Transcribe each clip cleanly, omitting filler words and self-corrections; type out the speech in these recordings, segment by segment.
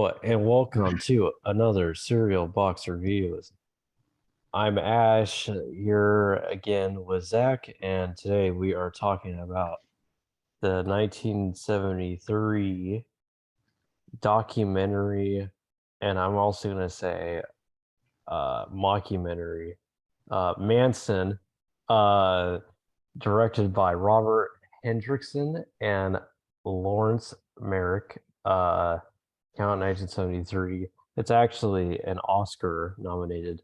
And welcome to another Cereal Box Reviews. I'm Ash here again with Zach, and today we are talking about the 1973 documentary, and I'm also going to say mockumentary, Manson, uh, directed by Robert Hendrickson and Lawrence Merrick. Count 1973. It's actually an Oscar nominated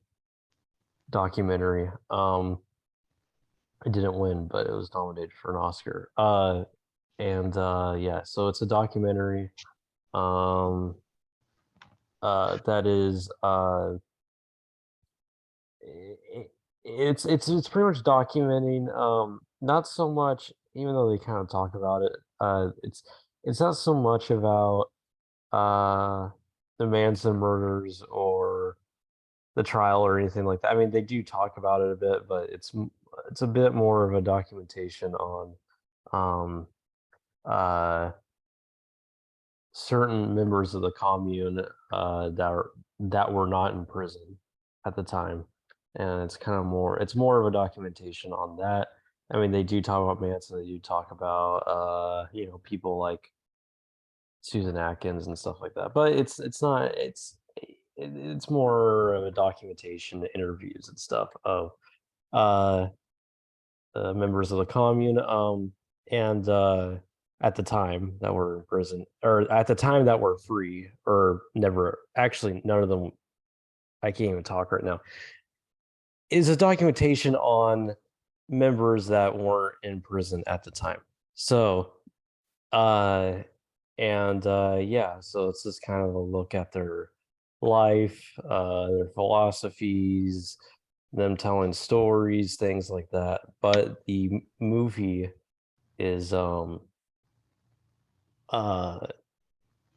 documentary. It didn't win, but it was nominated for an Oscar. Yeah, so it's a documentary um that is it, it's pretty much documenting not so much, even though they kind of talk about it, it's not so much about uh the Manson murders or the trial or anything like that. I mean, they do talk about it a bit, but it's a bit more of a documentation on um uh certain members of the commune that were not in prison at the time. And it's more of a documentation on that. I mean, they do talk about Manson, they do talk about people like Susan Atkins and stuff like that. But it's not it's more of a documentation, interviews and stuff of uh, members of the commune, and at the time that were in prison, or at the time that were free, or never actually none of them. I can't even talk right now. Is a documentation on members that weren't in prison at the time. So, uh, yeah, so it's just kind of a look at their life, their philosophies, them telling stories, things like that. But the movie is uh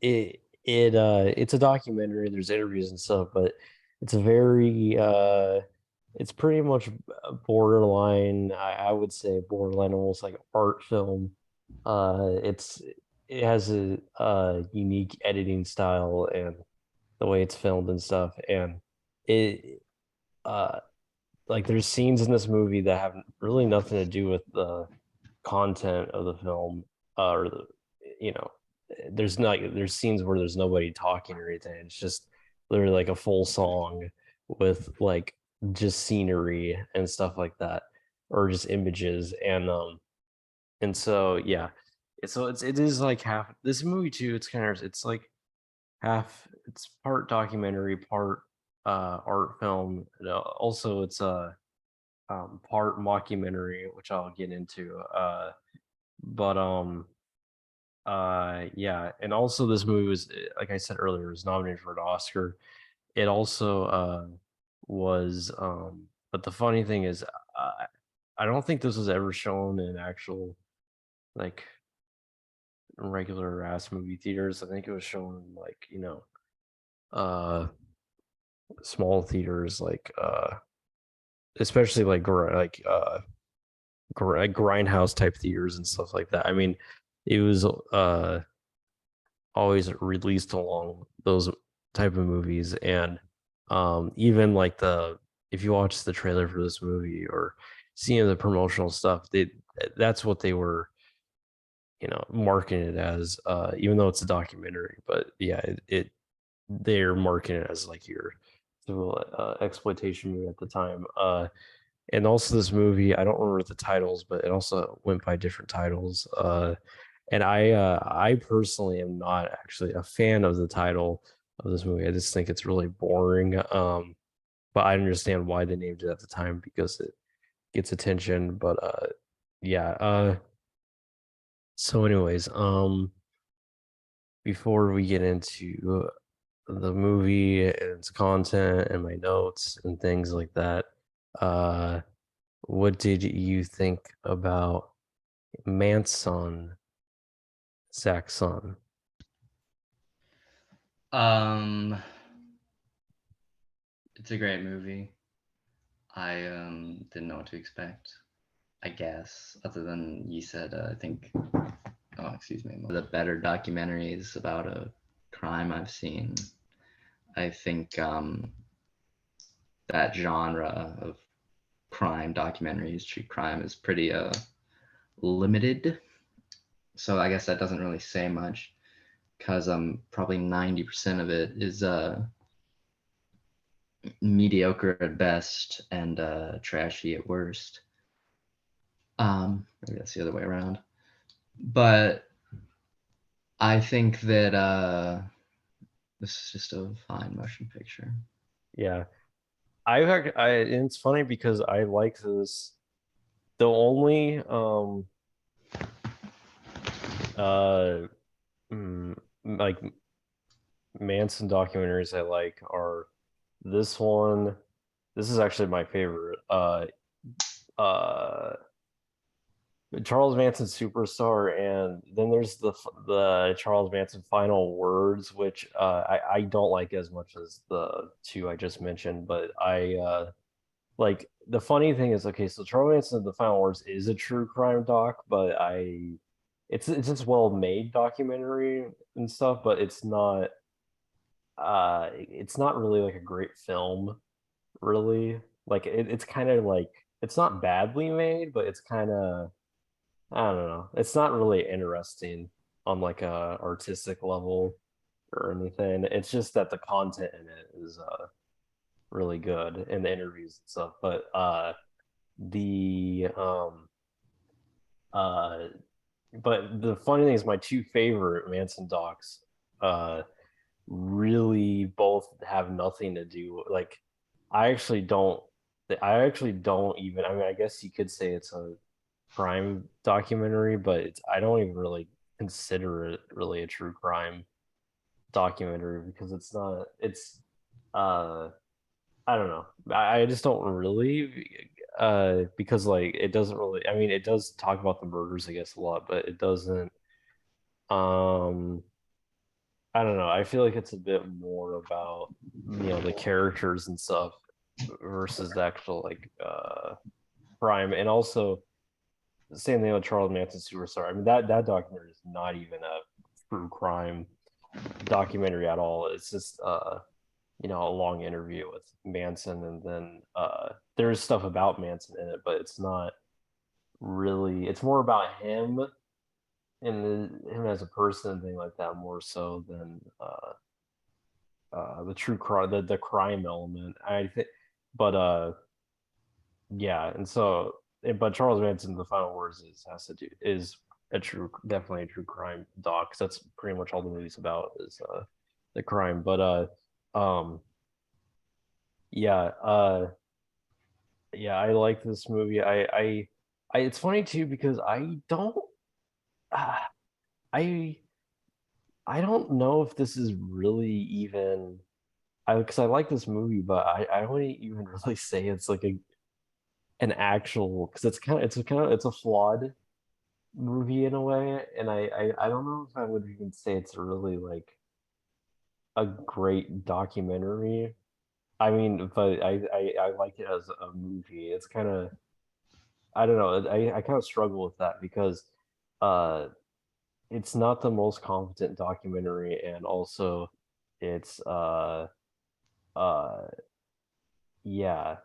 it's a documentary, there's interviews and stuff, but it's a very it's pretty much borderline, I would say borderline almost like art film. It's it has a unique editing style and the way it's filmed and stuff, and it uh like there's scenes in this movie that have really nothing to do with the content of the film, or the you know there's scenes where there's nobody talking or anything. It's just literally like a full song with like just scenery and stuff like that, or just images. And so yeah, it is like half this movie too. It's like half, it's part documentary, part art film. Also it's a part mockumentary, which I'll get into. But Yeah, and also this movie was, like I said earlier, was nominated for an Oscar. It also was but the funny thing is, I don't think this was ever shown in actual, like, regular ass movie theaters. I think it was shown in, like, uh small theaters, like especially like grindhouse type theaters and stuff like that. I mean, it was always released along those type of movies. And even like the if you watch the trailer for this movie or seeing the promotional stuff, that's what they were, marketing it as, even though it's a documentary. But yeah, they're marketing it as like your exploitation movie at the time. And also this movie, I don't remember the titles, but it also went by different titles. And I personally am not actually a fan of the title of this movie. I just think it's really boring. But I understand why they named it at the time, because it gets attention. But yeah. So anyways, before we get into the movie and its content and my notes and things like that, uh what did you think about Manson, Saxon? Um, it's a great movie. I didn't know what to expect, I guess, other than you said, I think, oh, excuse me, the better documentaries about crime I've seen. I think that genre of crime documentaries, true crime, is pretty limited. So I guess that doesn't really say much, because probably 90% of it is mediocre at best and trashy at worst. Maybe that's the other way around. But I think that this is just a fine motion picture. Yeah. And it's funny because I like this. The only uh like Manson documentaries I like are this one. This is actually my favorite. Uh Charles Manson Superstar, and then there's the Charles Manson Final Words, which I don't like as much as the two I just mentioned, but I like the funny thing is, okay, so Charles Manson The Final Words is a true crime doc, but it's just well made documentary and stuff, but it's not really like a great film, really. Like it's kind of like it's not badly made, but it's kind of, I don't know. It's not really interesting on like a artistic level or anything. It's just that the content in it is really good in the interviews and stuff. But the uh but the funny thing is my two favorite Manson docs uh really both have nothing to do, like I actually don't even, I mean, I guess you could say it's a crime documentary, but I don't even really consider it really a true crime documentary because it's not. It's uh I don't know. I just don't really because like it doesn't really. I mean, it does talk about the murders, I guess, a lot, but it doesn't. Um, I don't know. I feel like it's a bit more about the characters and stuff versus the actual like crime, and also the same thing with Charles Manson Superstar. I mean, that documentary is not even a true crime documentary at all. It's just a long interview with Manson, and then there's stuff about Manson in it, but it's not really. It's more about him and him as a person and thing like that, more so than the true crime, the crime element. I think, but yeah, and so, but Charles Manson, The Final Words is definitely a true crime doc. 'Cause that's pretty much all the movie's about is the crime. But yeah, yeah, I like this movie. It's funny too because uh, I I don't know if this is really even, because I like this movie, but I wouldn't even really say it's like an actual, because it's a flawed movie in a way, and I don't know if I would even say it's really like a great documentary. I mean, but I like it as a movie. It's kind of, I don't know. I kind of struggle with that because uh it's not the most competent documentary, and also it's uh yeah,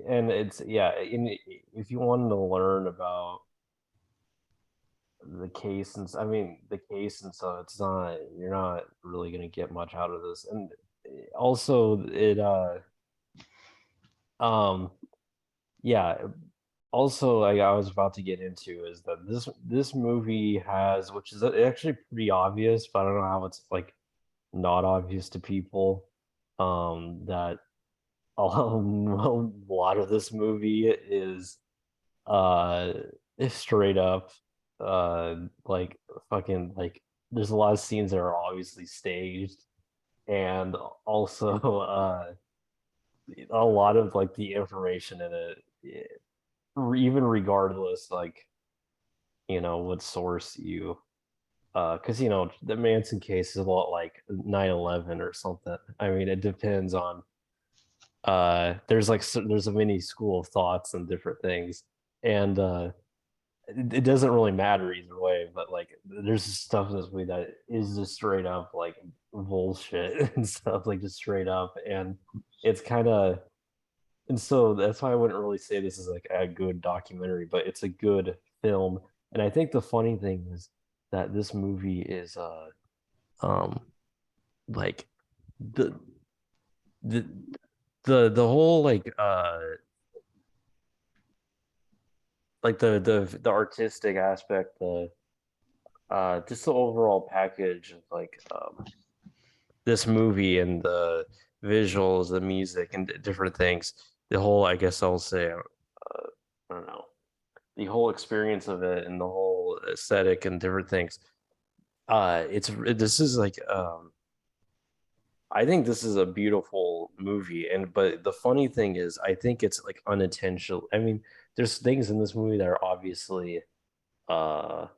and it's yeah, if you wanted to learn about the case, and I mean the case, and so you're not really gonna get much out of this. And also it um yeah, also I was about to get into is that this movie has, which is actually pretty obvious, but I don't know how it's like not obvious to people, that a lot of this movie uh is straight up like fucking like there's a lot of scenes that are obviously staged, and also a lot of like the information in it, even regardless like what source you, because the Manson case is a lot like 9/11 or something. I mean, it depends on there's like there's a mini school of thoughts and different things, and it doesn't really matter either way, but like there's stuff in this movie that is just straight up like bullshit and stuff, like just straight up, and it's kind of, and so that's why I wouldn't really say this is like a good documentary, but it's a good film. And I think the funny thing is that this movie is um like the the the whole like the artistic aspect, the just the overall package of like this movie and the visuals, the music, and different things. The whole, I guess I'll say, I don't know, the whole experience of it and the whole aesthetic and different things. It's this is like I think this is a beautiful movie, and but the funny thing is, I think it's like unintentional. I mean, there's things in this movie that are obviously uh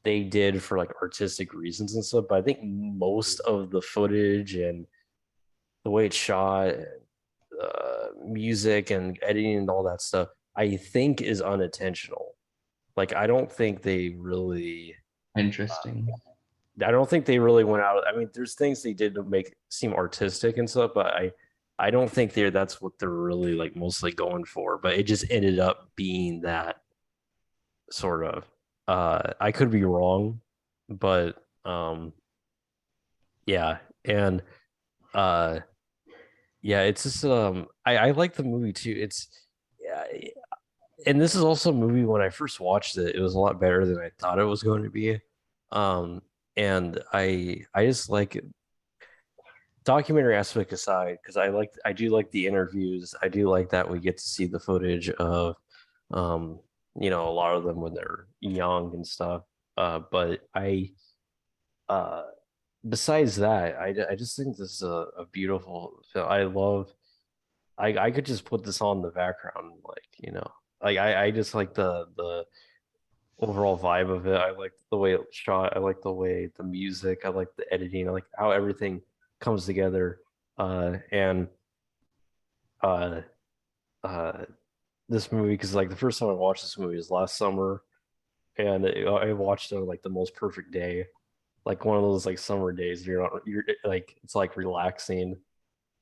they did for like artistic reasons and stuff, but I think most of the footage and the way it's shot, music and editing and all that stuff, I think is unintentional. Like I don't think they really, Interesting. I don't think they really went out. I mean, there's things they did to make seem artistic and stuff, but I don't think that's what they're really like mostly going for. But it just ended up being that sort of. I could be wrong, but yeah, and uh, yeah, it's just I like the movie too. It's yeah, and this is also a movie when I first watched it, it was a lot better than I thought it was going to be. Um, and I just like documentary aspect aside, because I do like the interviews. I do like that we get to see the footage of um, a lot of them when they're young and stuff. But I besides that, I just think this is a beautiful film. I love I could just put this on in the background, like, like I just like the overall vibe of it. I like the way it's shot. I like the way the music. I like the editing. I like how everything comes together. And uh, uh, this movie, because like the first time I watched this movie was last summer, and I watched it on like the most perfect day, like one of those like summer days. You're like it's like relaxing,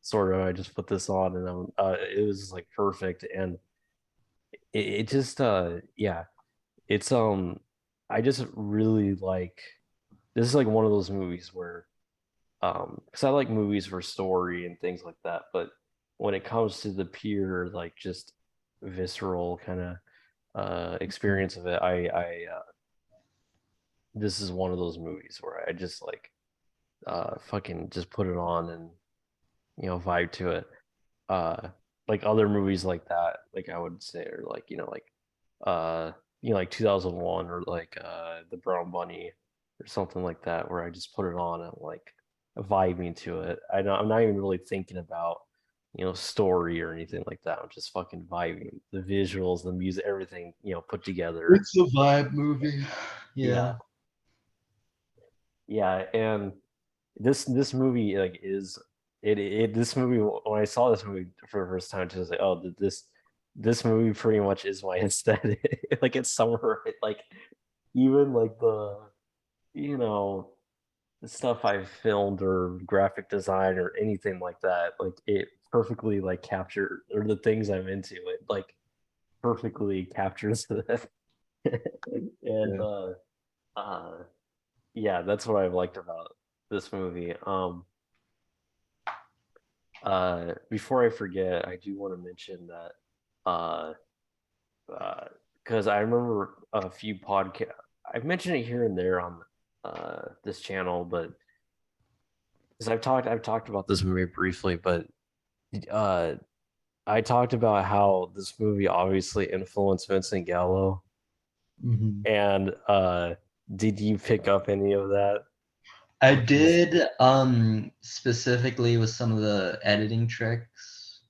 sort of. I just put this on, and it was like perfect, and it just yeah, it's I just really like this is like one of those movies where because I like movies for story and things like that, but when it comes to the pure like just visceral kind of experience of it, I this is one of those movies where I just like fucking just put it on and vibe to it. Uh like other movies like that, like I would say, or like uh like 2001, or like the Brown Bunny or something like that, where I just put it on and like vibing to it. I'm not even really thinking about story or anything like that. I'm just fucking vibing. The visuals, the music, everything put together. It's a vibe movie. Yeah, Yeah. yeah, and this movie like is it this movie, when I saw this movie for the first time, I was like, oh, this movie pretty much is my aesthetic. Like it's somewhere like even like you know the stuff I've filmed or graphic design or anything like that, like it perfectly like capture, or the things I'm into, it like perfectly captures that. And Yeah. uh yeah, that's what I've liked about this movie. Before I forget, I do want to mention that uh because I remember a few podcast I've mentioned it here and there on this channel, but because I've talked about this movie briefly, but uh I talked about how this movie obviously influenced Vincent Gallo, Mhm. and did you pick up any of that? I With his did, specifically with some of the editing tricks.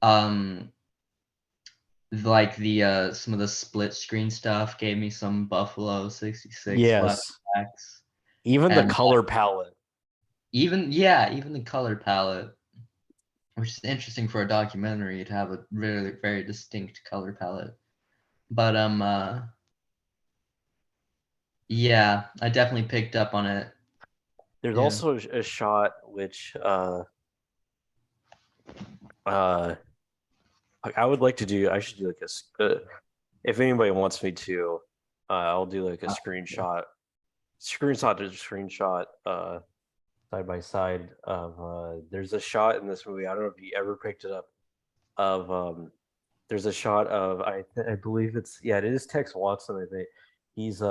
Um, like the some of the split screen stuff gave me some Buffalo 66 Yes, flashbacks. even the And color palette. even, yeah, even the color palette, which is interesting for a documentary to have a very, very distinct color palette. But yeah, I definitely picked up on it. There's Yeah. also a shot which I would like to do. I should do like if anybody wants me to, I'll do like a screenshot to screenshot side by side of there's a shot in this movie. I don't know if you ever picked it up of there's a shot of I believe it is Tex Watson. I think he's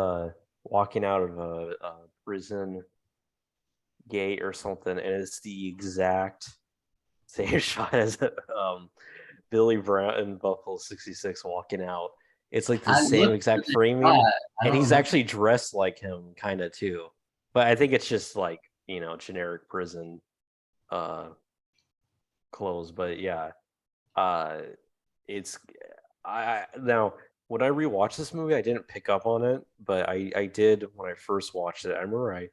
walking out of a prison gate or something, and it's the exact same shot as Billy Brown in Buffalo '66 walking out. It's like the I same looked for exact the shot. framing, I and don't he's remember. actually dressed like him, kind of too. But I think it's just like generic prison uh clothes. But yeah, uh, it's I now when I rewatched this movie, I didn't pick up on it, but I did when I first watched it. I remember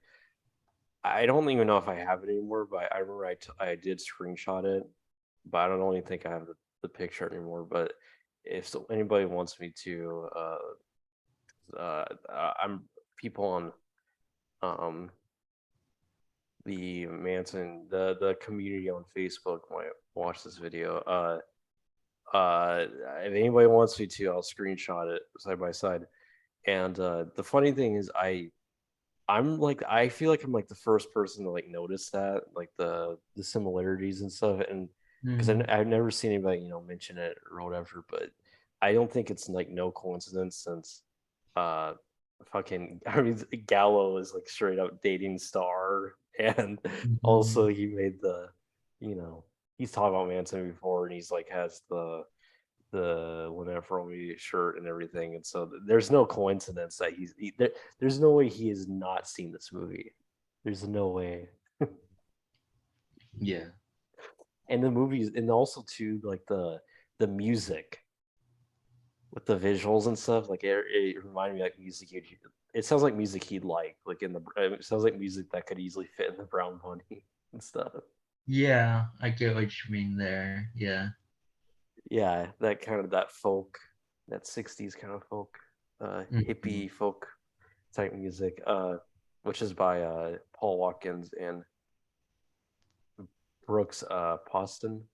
I don't even know if I have it anymore, but I remember I did screenshot it, but I don't only think I have the picture anymore. But if anybody wants me to, I'm people on um the Manson the community on Facebook might watch this video. If anybody wants me to, I'll screenshot it side by side. And the funny thing is, I feel like I'm like the first person to like notice that like the similarities and stuff, and because Mhm. I've never seen anybody mention it or whatever, but I don't think it's like no coincidence since uh fucking I mean Gallo is like straight up dating Star, and also Mhm. he made the you know he's talked about Manson before, and he's like has the Lynette Fromme shirt and everything, and so there's no coincidence that there's no way he has not seen this movie. There's no way. Yeah. And the movies, and also too, like the music with the visuals and stuff, like it reminded me like music. It sounds like music he'd like in the. It sounds like music that could easily fit in the Brown Bunny and stuff. Yeah, I get what you mean there. Yeah. Yeah, that kind of that folk, that '60s kind of folk, Mhm. hippie folk type music, which is by Paul Watkins and Brooks Poston.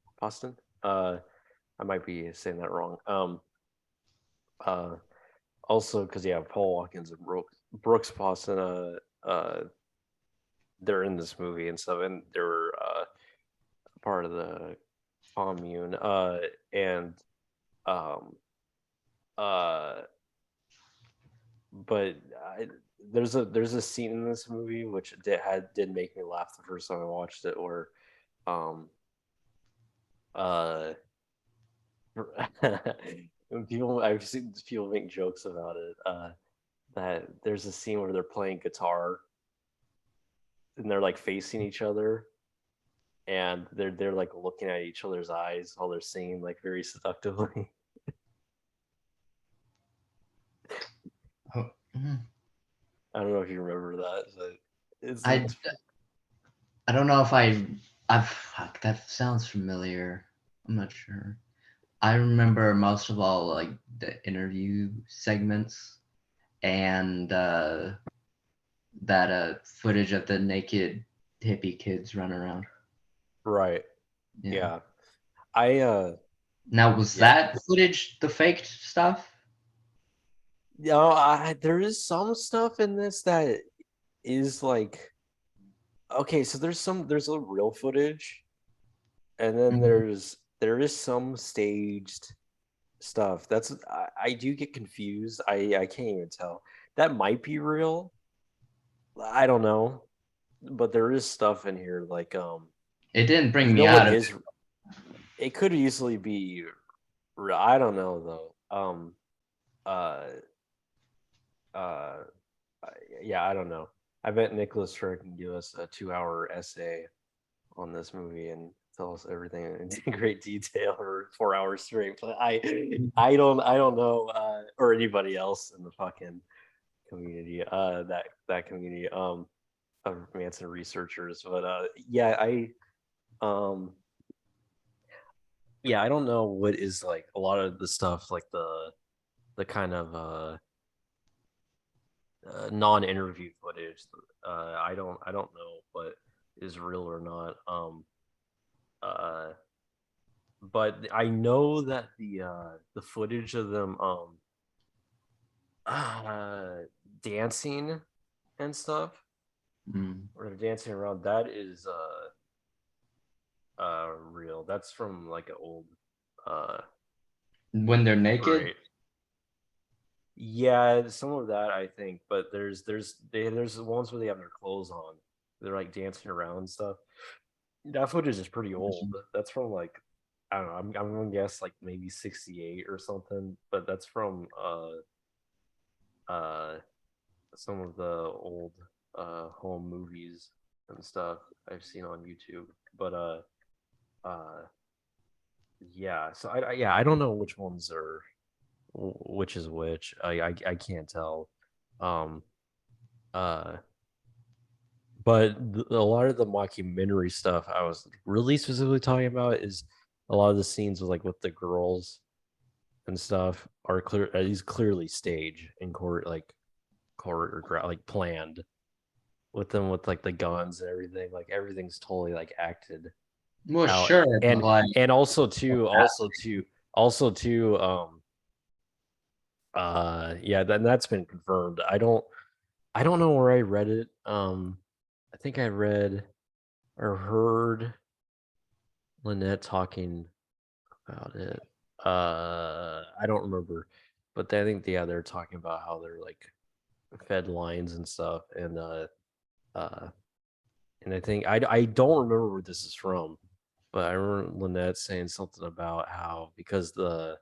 I might be saying that wrong. Uh, Also, because yeah, Paul Watkins and Brooks Poston, they're in this movie and stuff, and they're part of the commune. And um, uh, but there's a scene in this movie which did make me laugh the first time I watched it, where um uh when people I've seen people make jokes about it, that there's a scene where they're playing guitar and they're like facing each other, and they're like looking at each other's eyes while they're singing like very seductively. Oh, mhm. I don't know if you remember that, but it's I it's I don't know if I've fuck, that sounds familiar. I'm not sure. I remember most of all like the interview segments and that footage of the naked hippie kids running around. right. Yeah. Yeah. I Now was yeah. that footage the faked stuff? No, there is some stuff in this that is like okay, so there's a real footage, and then Mhm. there is some staged stuff. I do get confused. I can't even tell. That might be real. I don't know, but there is stuff in here like It didn't bring you me know what out of is it could easily be real. I don't know though. Uh uh yeah, I don't know. I bet Nicholas Trey can give us a 2 hour essay on this movie and tell us everything in great detail for 4 hours straight. But it. I don't know or anybody else in the fucking community that community of Manson researchers. But um yeah, I don't know what is like a lot of the stuff like the the kind of non-interview footage. I don't know what is real or not. Uh, but I know that the footage of them uh dancing and stuff, Mm. or they're dancing around, that is real. That's from like an old uh When they're naked? parade. Yeah, some of that I think, but there's the ones where they have their clothes on. They're like dancing around and stuff. That footage is pretty old. That's from like, I don't know. I'm gonna guess like maybe '68 or something. But that's from uh some of the old home movies and stuff I've seen on YouTube. But uh yeah. So I don't know which ones are which is which. I can't tell. Um uh But a lot of the mockumentary stuff I was really specifically talking about is a lot of the scenes with like with the girls and stuff are clear. These clearly staged and choreographed, like planned with them with like the guns and everything. Like everything's totally like acted Well, out, sure, but like, and also too yeah, then that's been confirmed. I don't know where I read it. I think I read or heard Lynette talking about it. I don't remember, but I think yeah, they're talking about how they're like fed lines and stuff, uh, and I think I don't remember where this is from, but I remember Lynette saying something about how because the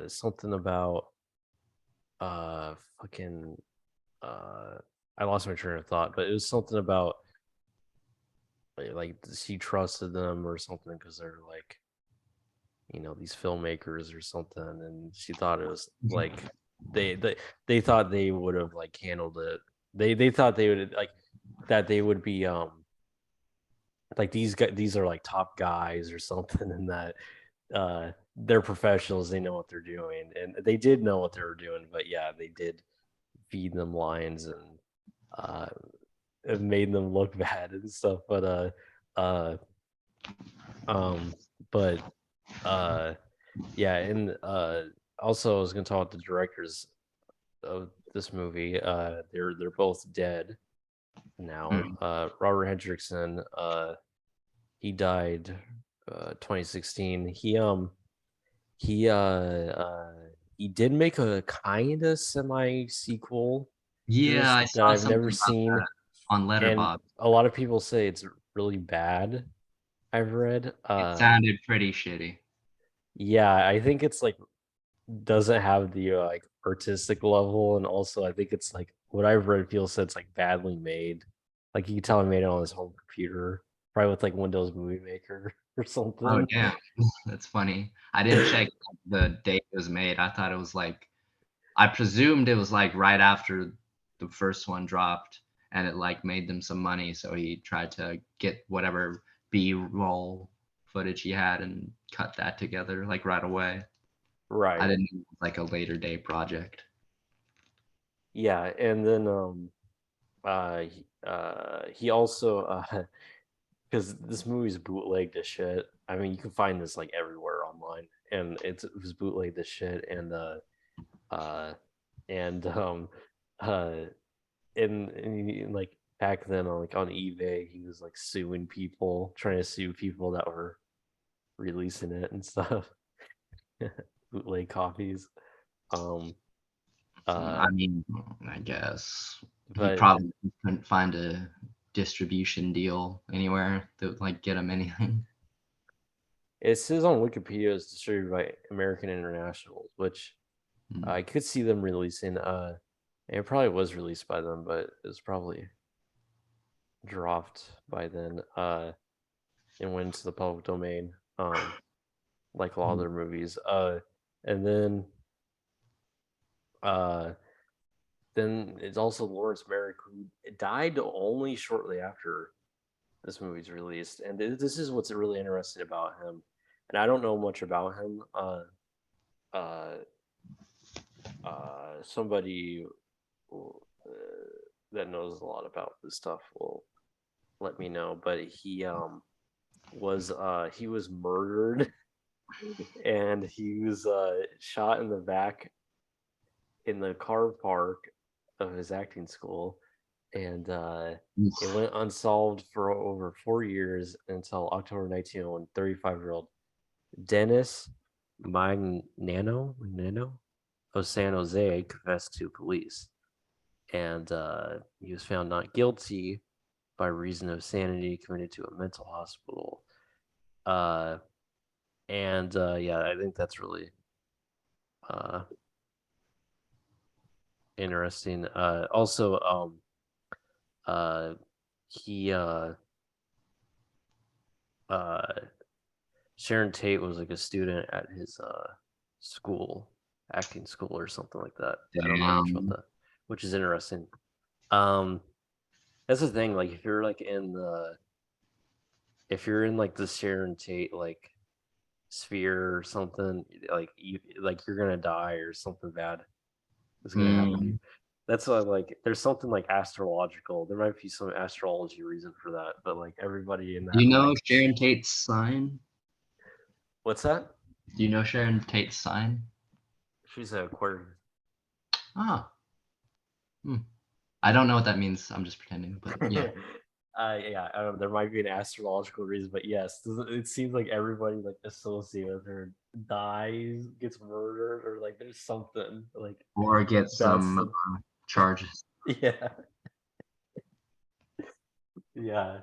something about fucking uh I lost my train of thought, but it was something about like she trusted them or something because they're like these filmmakers or something, and she thought it was like they they they thought they would have like handled it. They thought they would like that they would be like these are like top guys or something, and that they're professionals, they know what they're doing, and they did know what they were doing, but yeah, they did feed them lines and uh it made them look bad and stuff, uh um but uh yeah, and also I was gonna talk about the directors of this movie. They're both dead now. mm, Robert Hendrickson, he died 2016. He he did make a kind of semi sequel to yeah, this I that saw I've never something about seen, that on and Letterboxd. a lot of people say it's really bad. I've read. It sounded pretty shitty. Yeah, I think it's like doesn't have the like artistic level, and also I think it's like what I've read feels it's like badly made. Like you can tell he made it on his home computer, probably with like Windows Movie Maker or Oh, something. damn. That's funny. I didn't check the date it was made. I thought it was like, I presumed it was like right after the first one dropped and it like made them some money. So he tried to get whatever B-roll footage he had and cut that together like right away. I Right. didn't know it was like a later day project. Yeah, and then he also because this movie's bootlegged as shit. I mean, you can find this like everywhere online, and it was bootlegged as shit, uh and uh like back then on like on eBay, he was like suing people, trying to sue people that were releasing it and stuff, bootleg copies. Um, uh, I mean, I guess he but probably couldn't find a distribution deal anywhere that would like get him anything. it says on Wikipedia it's distributed by American International, which Hmm. I could see them releasing. And it probably was released by them, but it was probably dropped by then. And went into the public domain. Like a lot of their movies. And uh, then it's also Lawrence Merrick, who died only shortly after this movie's released. And this is what's really interesting about him. And I don't know much about him. uh, somebody uh, that knows a lot about this stuff will let me know. But he was murdered and he was shot in the back in the car park of his acting school, and it went unsolved for over 4 years until October 1901. 35-year-old Dennis Magnano of San Jose confessed to police, and he was found not guilty by reason of sanity, committed to a mental hospital. And yeah, I think that's really uh, interesting. Also, he uh, Sharon Tate was like a student at his school, acting school or something like that. I don't know much about Damn. that, which is interesting. Um, that's the thing. Like, if you're in like the Sharon Tate like sphere or something, you're gonna die or something bad is gonna happen to you. Mm. That's why like there's something like astrological. There might be some astrology reason for that, but like everybody in Do that you know like Sharon Tate's sign? what's that? Do you know Sharon Tate's sign? She's a Aquarius. Ah. I don't know what that means. I'm just pretending, but yeah. Yeah, I don't know, there might be an astrological reason, but yes, it seems like everybody like associated with her dies, gets murdered, or like there's something like Or get bad some stuff. charges. Yeah, yeah,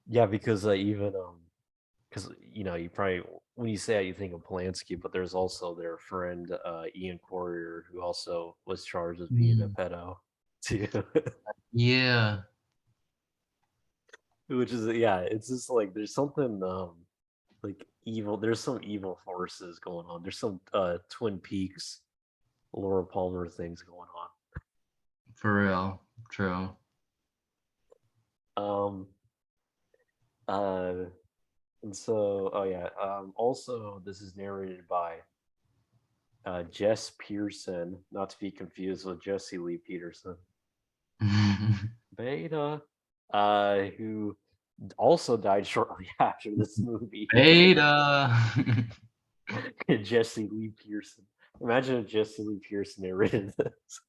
yeah, because because you probably when you say that you think of Polanski, but there's also their friend Ian Courier who also was charged as being a Mm. pedo too. Yeah. Which is yeah, it's just like there's something like evil. There's some evil forces going on. There's some Twin Peaks, Laura Palmer things going For real. True. on. Uh, and so oh yeah. Also, this is narrated by Jess Pearson, not to be confused with Jesse Lee Peterson. Beta, who also died shortly after this movie. Beta. Jesse Lee Pearson. Imagine if Jesse Lee Pearson narrated this.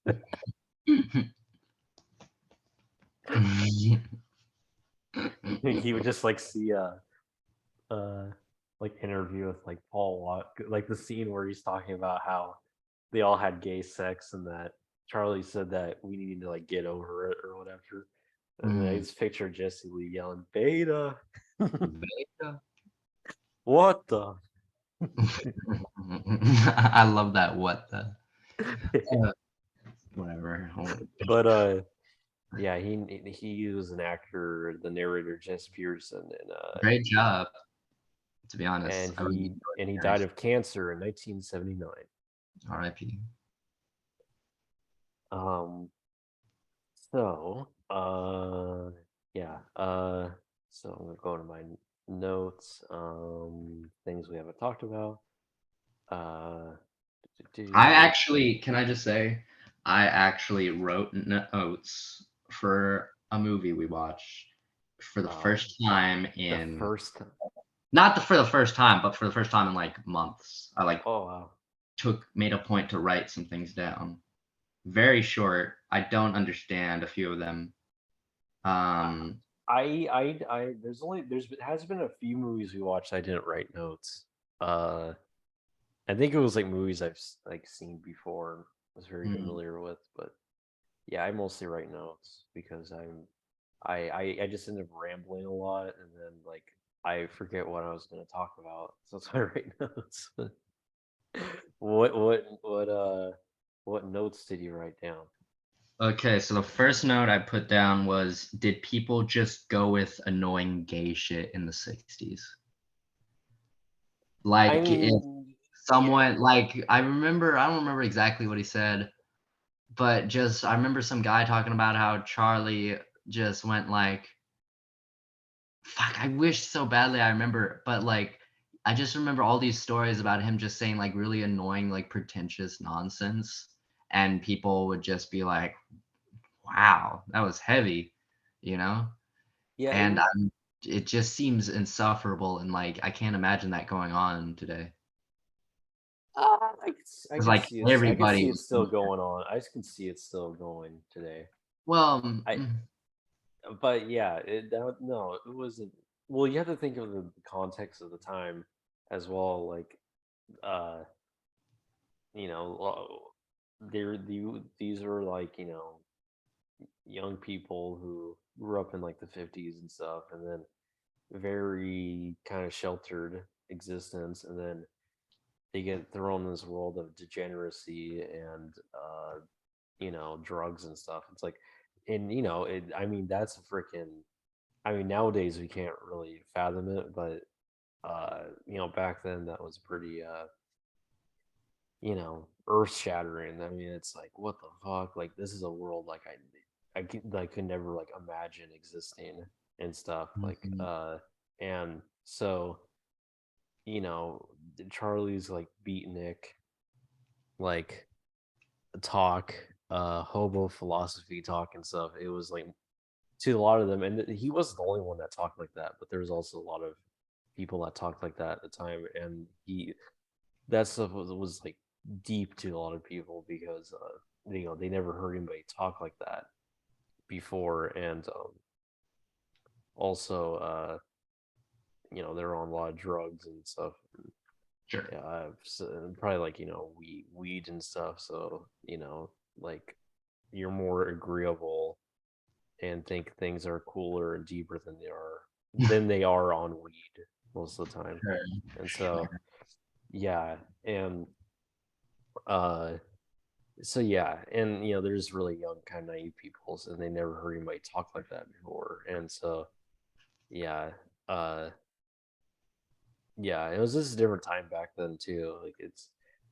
He would just like see uh like interview with like Paul Walker, like the scene where he's talking about how they all had gay sex and that Charlie said that we need to like get over it or whatever. And then I just picture Jesse Lee yelling, Beta. Beta. What the? I love that. What the? Whatever. But yeah, he was an actor, the narrator Jess Pearson, Great job. To be honest, and I really he enjoyed died of cancer in 1979. R.I.P. Um, so yeah, so I'm gonna go to my notes. Things we haven't talked about. Uh, Can I just say, I actually wrote notes for a movie we watched for the first time the in, first. not for the first time, but for the first time in like months. I like Oh wow. made a point to write some things down. Very short. I don't understand a few of them. There's has been a few movies we watched I didn't write notes. I think it was like movies I've like seen before, was very Mm. familiar with, but yeah, I mostly write notes because I just end up rambling a lot and then like I forget what I was going to talk about, so that's why I write notes. What notes did you write down? Okay, so the first note I put down was, did people just go with annoying gay shit in the 60s? I Like, if mean, yeah, someone, like, I don't remember exactly what he said, but just, I remember some guy talking about how Charlie just went like, fuck, I wish so badly I remember, but like, I just remember all these stories about him just saying like really annoying, like pretentious nonsense, and people would just be like, "Wow, that was heavy," you know? Yeah, it And was. it just seems insufferable, and like I can't imagine that going on today. I Because can like see it. I can everybody see it was still going on. I can see it still going today. well, I But yeah, no, it wasn't. Well, you have to think of the context of the time as well. Like, uh, these are like young people who grew up in like the 50s and stuff, and then very kind of sheltered existence, and then they get thrown in this world of degeneracy and drugs and stuff. It's like, and I mean, that's a freaking. I mean, nowadays we can't really fathom it, but back then that was pretty earth shattering. I mean, it's like, what the fuck? Like, this is a world like I could never like imagine existing and stuff. Like, Mhm. and so you know, Charlie's like beatnik, like talk, hobo philosophy talk and stuff. It was like to a lot of them, and he wasn't the only one that talked like that, but there was also a lot of people that talked like that at the time, and that stuff was like deep to a lot of people because they never heard anybody talk like that before, and also they're on a lot of drugs and stuff. Sure. Yeah, probably like weed and stuff. So like you're more agreeable and think things are cooler and deeper than they are on weed most of the time. Sure. And so Sure. yeah, and uh so yeah, and there's really young kind of naive people, and they never heard anybody talk like that before. And so yeah, uh yeah, it was just a different time back then too. Like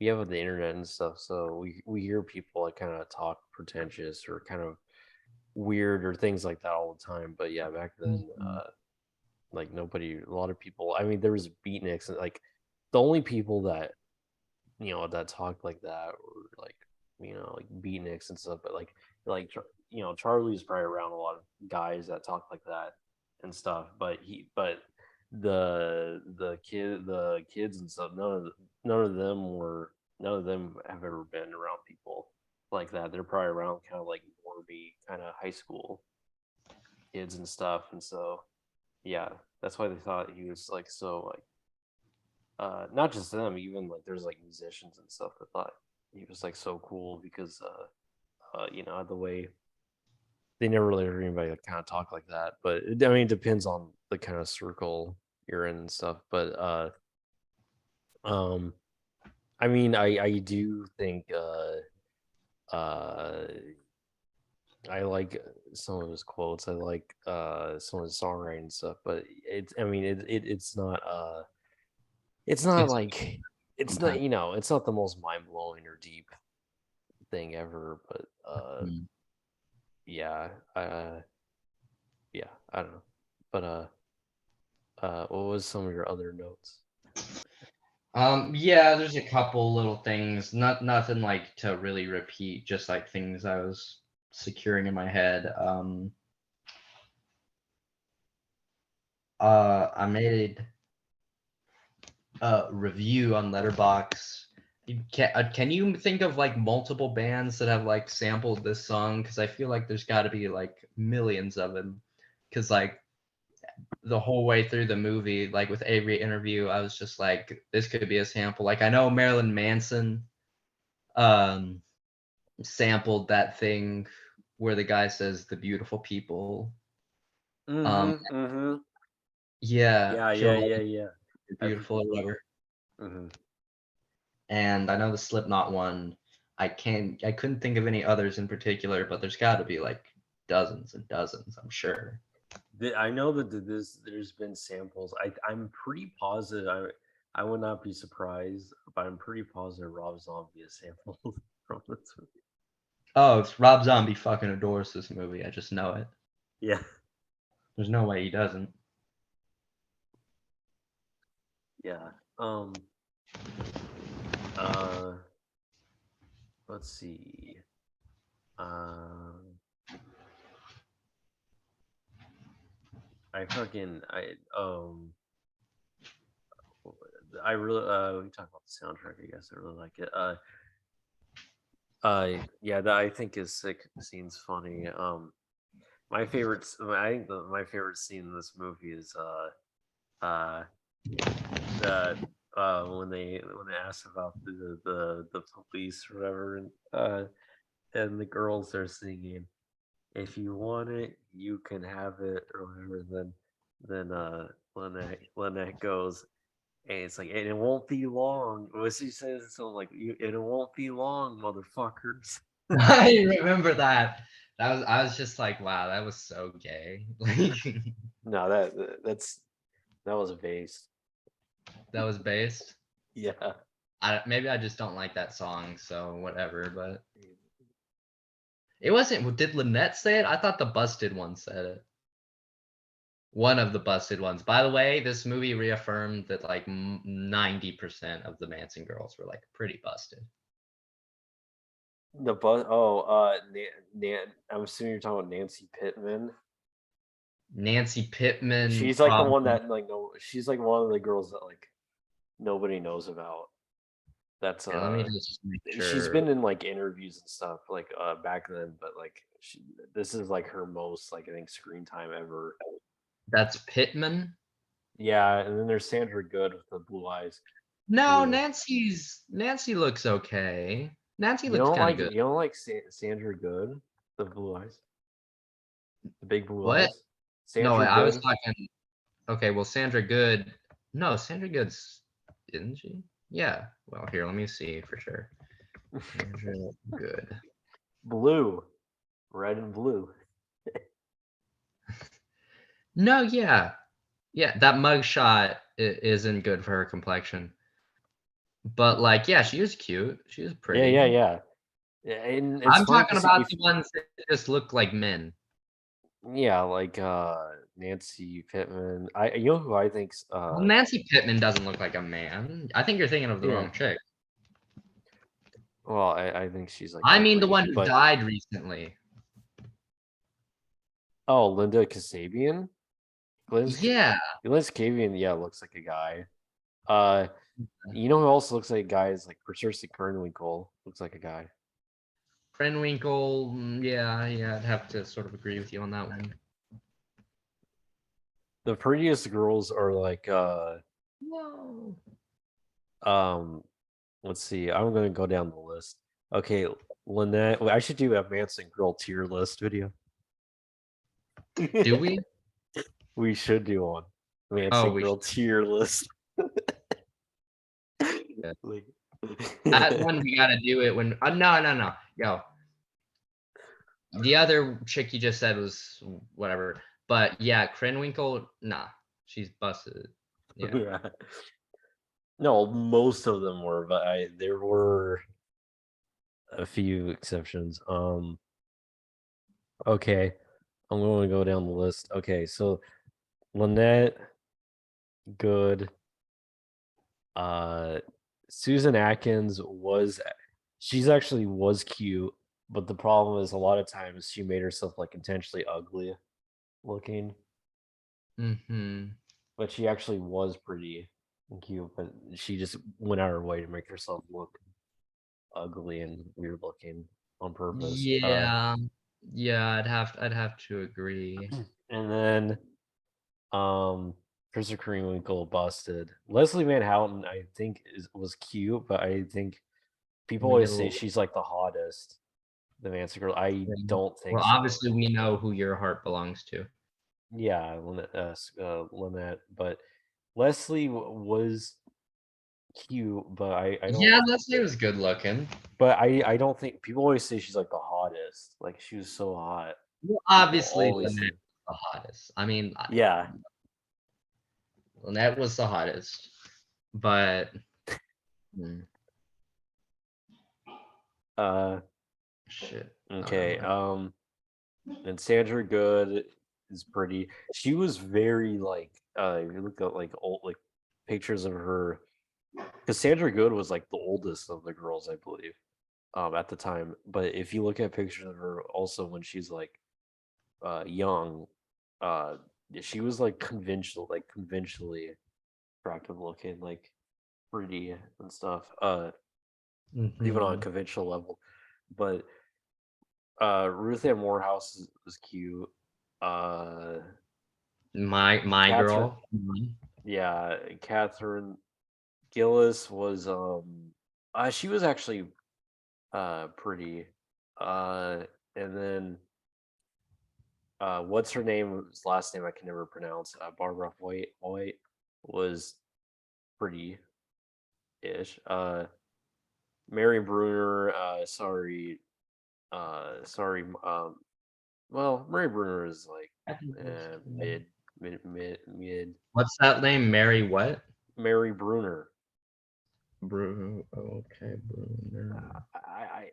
we have the internet and stuff, so we hear people like kind of talk pretentious or kind of weird or things like that all the time. But yeah, back then Mhm. like nobody, a lot of people. I mean, there was beatniks, and like the only people that talked like that were like like beatniks and stuff. But Charlie's probably around a lot of guys that talk like that and stuff. But the kids and stuff, none of them have ever been around people like that. They're probably around kind of like Morby kind of high school kids and stuff. And so yeah, that's why they thought he was like so like not just them, even like there's like musicians and stuff that thought he was like so cool because the way they never really heard anybody like kind of talk like that. But I mean, it depends on the kind of circle you're in and stuff. But um I mean, I do think uh I like some of his quotes. I like some of his songwriting and stuff, but I mean it's not It's like it's not sometimes. it's not the most mind blowing or deep thing ever, but Mhm. yeah, yeah, I don't know. But what was some of your other notes? Yeah, there's a couple little things, nothing like to really repeat, just like things I was securing in my head. I made a review on Letterbox. Can you think of like multiple bands that have like sampled this song? Because I feel like there's got to be like millions of them. Because like the whole way through the movie, like with every interview, I was just like, this could be a sample. Like I know Marilyn Manson um sampled that thing where the guy says the beautiful people. Um Mm-hmm. Mm-hmm. yeah, Yeah, yeah, show yeah, yeah. you're I beautiful or whatever. mm-hmm. And I know the Slipknot one. I couldn't think of any others in particular, but there's got to be like dozens and dozens, I'm sure. I know that there's been samples. I'm pretty positive. I would not be surprised, but I'm pretty positive Rob Zombie is sampled from this movie. Oh, it's Rob Zombie fucking adores this movie. I just know it. Yeah, There's no way he doesn't. yeah. Uh, let's see. I really we can talk about the soundtrack. I guess I really like it. Yeah, that I think is sick. Scene's funny. My favorite. I think my favorite scene in this movie is that when they ask about the police or whatever, and the girls are singing, "If you want it, you can have it," or whatever. Then Lynette goes, and it's like, "And it won't be long." What she says, something like, "And it won't be long, motherfuckers." I remember that. I was just like, wow, that was so gay. Like No, that was based. that was based. Yeah. Maybe I just don't like that song, so whatever. But it wasn't. Did Lynette say it? I thought the busted one said it. One of the busted ones. By the way, this movie reaffirmed that like 90% of the Manson girls were like pretty busted. The bus. Oh, I'm assuming you're talking about Nancy Pittman. Nancy Pittman, She's like the one probably. that like no. She's like one of the girls that like nobody knows about. That's Here, let me just make she's sure. been in like interviews and stuff like back then, but like this is like her most like I think screen time ever. That's Pittman. Yeah, and then there's Sandra Good with the blue eyes. No, Who Nancy looks okay. Nancy looks kind of good. you don't like Sandra Good, the blue eyes, the big blue What? eyes. No, Sandra I was Good. talking. Okay, well, Sandra Good. No, Sandra Good's, isn't she? Yeah. Well, here, let me see for sure. Sandra Good. Blue, red and blue. No, yeah, yeah. That mugshot isn't good for her complexion. But like, yeah, she was cute. She was Yeah, pretty. yeah, yeah. Yeah, and it's I'm funny talking because about if the ones that just look like men. yeah, like Nancy Pittman. You know who I think's Well, Nancy Pittman doesn't look like a man. I think you're thinking of the yeah. wrong chick. Well, I think she's like I mean, the ugly, one who but died recently. oh, Linda Kasabian. Yeah. Linda Kasabian, yeah, looks like a guy. Uh, you know who else looks like a guy is like Patricia Krenwinkel looks like a guy. Krenwinkel, yeah, I'd have to sort of agree with you on that one. The prettiest girls are like Whoa. let's see. I'm gonna go down the list. Okay, Lynette. I should do a Manson girl tier list video. Do we? We should do one. Oh, Manson we girl tier list. should. Like, That one we gotta do it when. No. Yo, the other chick you just said was whatever. But yeah, Krenwinkel, nah, she's busted. Yeah. No, most of them were, but there were a few exceptions. Okay, I'm going to go down the list. Okay, so Lynette, Good, Susan Atkins she's actually was cute, but the problem is a lot of times she made herself like intentionally ugly looking, Mm-hmm. but she actually was pretty and cute, but she just went out of her way to make herself look ugly and weird looking on purpose. Yeah. Yeah, I'd have to agree. And then Christopher Kringle busted. Leslie Van Houten, I think was cute, but I think Let people me get always a say little. she's like the hottest, the Manson girl. I don't think Well, so. obviously we know who your heart belongs to. Yeah, Lynette, but Leslie was cute, but I don't. Yeah, Leslie was good looking. But I don't think people always say she's like the hottest. Like she was so hot. Well, People obviously always Lynette say. was the hottest. I mean, Yeah. Lynette was the hottest, but Uh. shit. Okay. And Sandra Good is pretty. She was very like. If you look at like old like pictures of her because Sandra Good was like the oldest of the girls, I believe, at the time. But if you look at pictures of her, also when she's like young, uh, she was like conventionally attractive looking, like pretty and stuff. Even on a Mhm. conventional level. But Ruth Ann Morehouse is cute. Uh, My Catherine, girl. Mhm. yeah, Catherine Gillis was she was actually pretty. Uh, and then what's her name? His last name I can never pronounce. Barbara White was pretty ish. Mary Bruner. Sorry. Well, Mary Bruner is like I think it was- mid. What's that name? Mary what? Mary Bruner. Okay, Brunner. I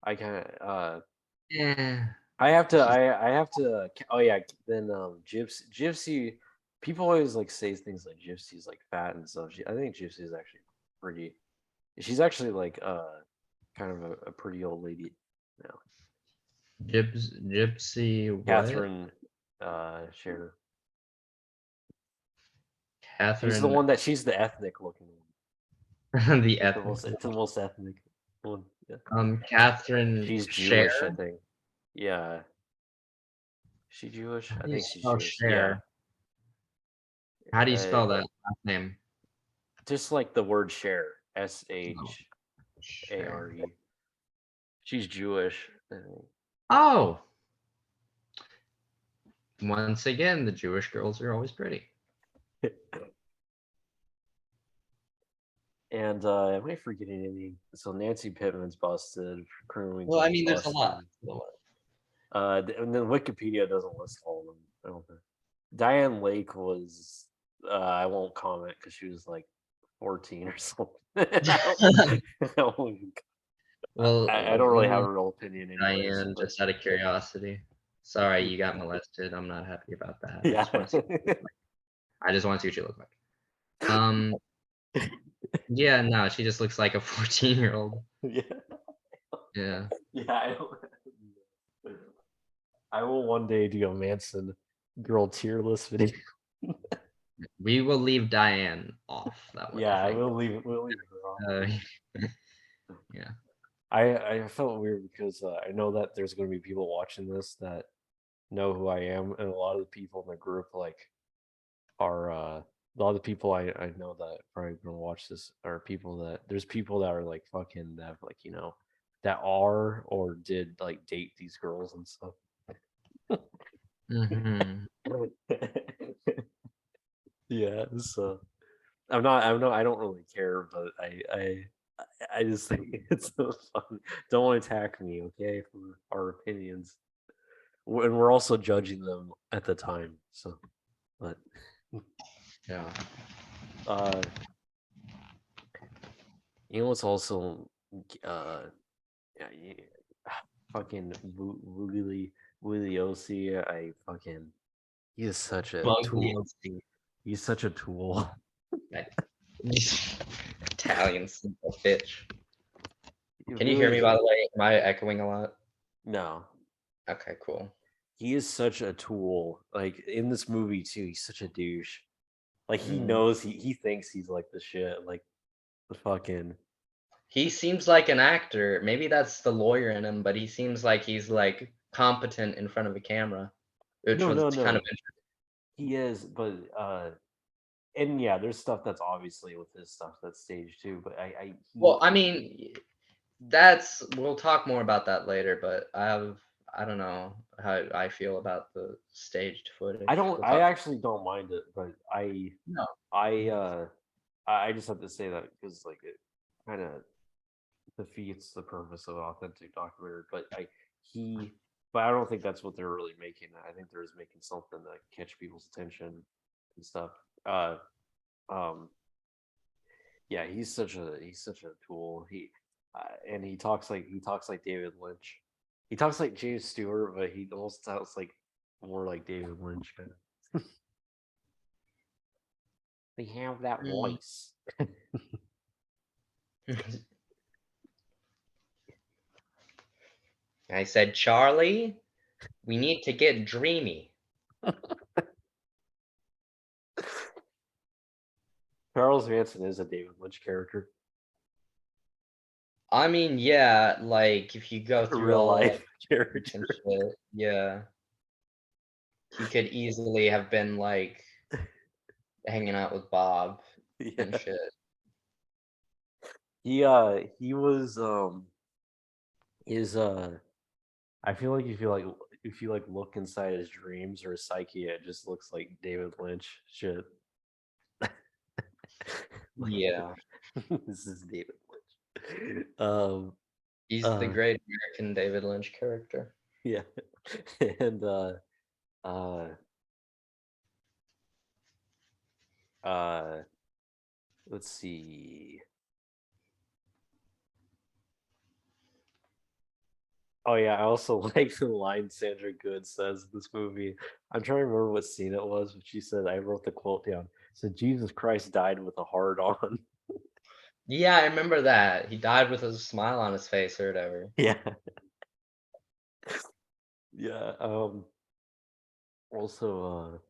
I kind of Yeah. I have to She's I have to oh yeah, then Gypsy people always like say things like Gypsy's like fat and stuff. I think Gypsy is actually pretty. She's actually like kind of a pretty old lady now. Gypsy what? Catherine Sharer. Catherine She's the ethnic looking one. the ethnic. It's the most ethnic one. Yeah. Catherine She's Share. Jewish, I think. Yeah. She Jewish? How I do you think she's spell Jewish. Yeah. Share? How do you Uh, spell that last name? just like the word share. Oh, Share. Share. She's Jewish, I Oh, once again, the Jewish girls are always pretty. think. And am I forgetting any? So Nancy Pittman's busted. Well, I Krummington's mean, there's a lot. busted. And then Wikipedia doesn't list all of them. I don't think. Diane Lake was. I won't comment because she was like 14 or something. Well, I don't really have a real opinion, anyways. Diane, But just out of curiosity. Sorry, you got molested. I'm not happy about that. yeah, I just want to see what you look like. Yeah, no, she just looks like a 14-year-old. yeah, Yeah. yeah. I will one day do a Manson girl tier list video. We will leave Diane off that one, Yeah, I think. we'll leave her off. Yeah. I felt weird because I know that there's going to be people watching this that know who I am, and a lot of the people in the group like are a lot of the people I know that are probably going to watch this are people that there's people that are like fucking that have, like that are or did like date these girls and stuff. Hmm. Yeah, so I don't really care, but I just think it's so fun. Don't attack me, okay, for our opinions. And we're also judging them at the time. So, but Yeah. uh, you know what's also yeah, fucking Willie O.C. He is such a tool. Bugliosi. He's such a tool. Italian simple bitch. Can you hear me, Really, by the way? Am I echoing a lot? no. Okay, cool. He is such a tool. Like in this movie too, he's such a douche. Like he Mm. knows he thinks he's like the shit. Like the fucking He seems like an actor. Maybe that's the lawyer in him, but he seems like he's like competent in front of a camera, which was kind of no. He is, but and yeah, there's stuff that's obviously with his stuff that's staged too. But well, I mean, that's we'll talk more about that later, but I don't know how I feel about the staged footage. We'll I talk. actually don't mind it, but No. I I just have to say that because like it kind of defeats the purpose of authentic documentary. He but I don't think that's what they're really making. I think they're just making something to catch people's attention and stuff. Uh, um, yeah, he's such a tool. And he talks like David Lynch. He talks like James Stewart, but he almost sounds like more like David Lynch kind of. They have that Mm. voice. I said, Charlie, we need to get dreamy. Charles Manson is a David Lynch character. I mean, yeah, like if you go through Real all life and character. shit, yeah. He could easily have been like hanging out with Bob and Yeah. shit. He was is I feel like if you like look inside his dreams or his psyche, it just looks like David Lynch shit. Like, Yeah, this is David Lynch. he's the great American David Lynch character. Yeah. And uh let's see. Oh yeah, I also like the line Sandra Good says in this movie. I'm trying to remember what scene it was, but she said I wrote the quote down. Said Jesus Christ died with a hard on. Yeah, I remember that. He died with a smile on his face or whatever. Yeah. Yeah. Also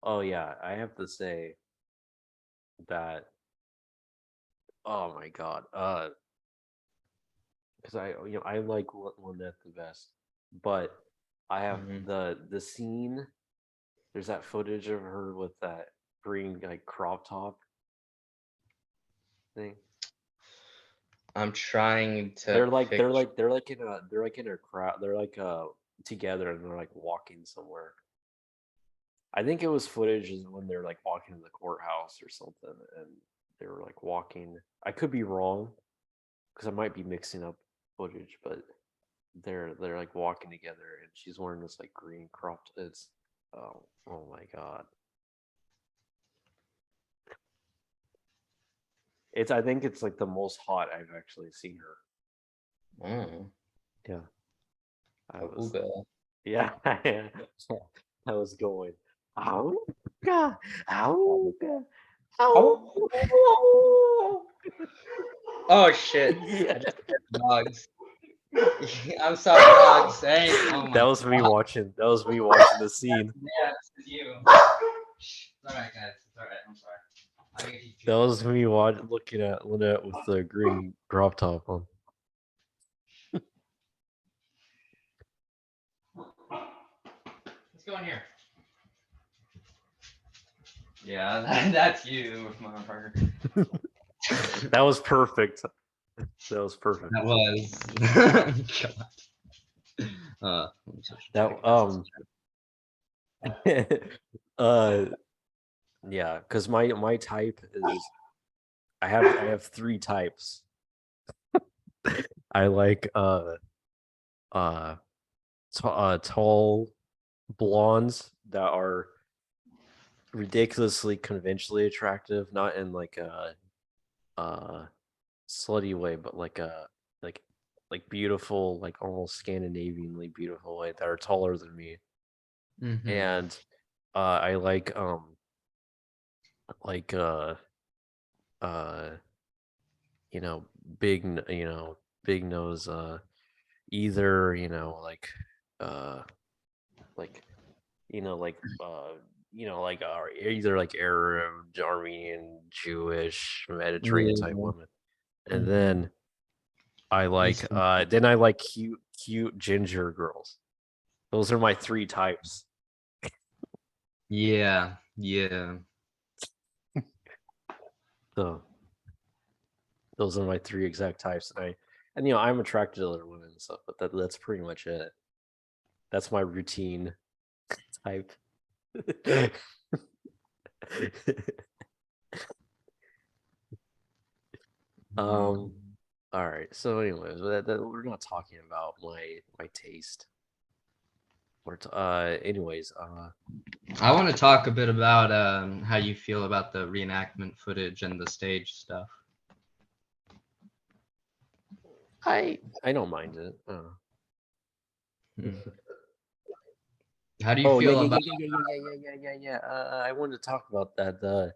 oh yeah, I have to say that oh my god. Because I like Lynette the best. But I have Mhm. the scene. There's that footage of her with that green like crop top thing. I'm trying to They're like picture. they're like in a crowd. They're like together and they're like walking somewhere. I think it was footage is when they're like walking to the courthouse or something, and they were like walking. I could be wrong because I might be mixing up footage, but they're like walking together, and she's wearing this like green cropped. It's oh my god. I think it's like the most hot I've actually seen her. Mm. Yeah. I was Ooga. yeah. I was going. Auga, auga, Oh, oh shit! Yeah. I just heard dogs. I'm sorry, dogs. Hey, oh my That was me God. watching. That was me watching the scene. Yeah, this is you. Shh. It's alright, guys. It's alright. I'm sorry. I get you That was me looking at Lynette with the green crop top on. Let's go in here. Yeah, that's you, motherfucker. That was perfect. That was perfect. That was. That yeah, because my type is I have three types. I like tall blondes that are ridiculously conventionally attractive, not in like a slutty way, but like a like beautiful, like almost Scandinavianly beautiful way that are taller than me. Mhm. And I like like you know big nose either like like like either like Arab, Armenian, Jewish, Mediterranean type Yeah. women. And then I like Eastern. then I like cute ginger girls. Those are my three types. Yeah. Yeah. So those are my three exact types. And I'm attracted to other women and stuff, but that's pretty much it. That's my routine type. All right. So anyways, we're not talking about my taste. Anyways, I want to talk a bit about how you feel about the reenactment footage and the stage stuff. I don't mind it. How do you Oh yeah, feel yeah, about? yeah, yeah, yeah, yeah, yeah, yeah, yeah, yeah. I wanted to talk about that.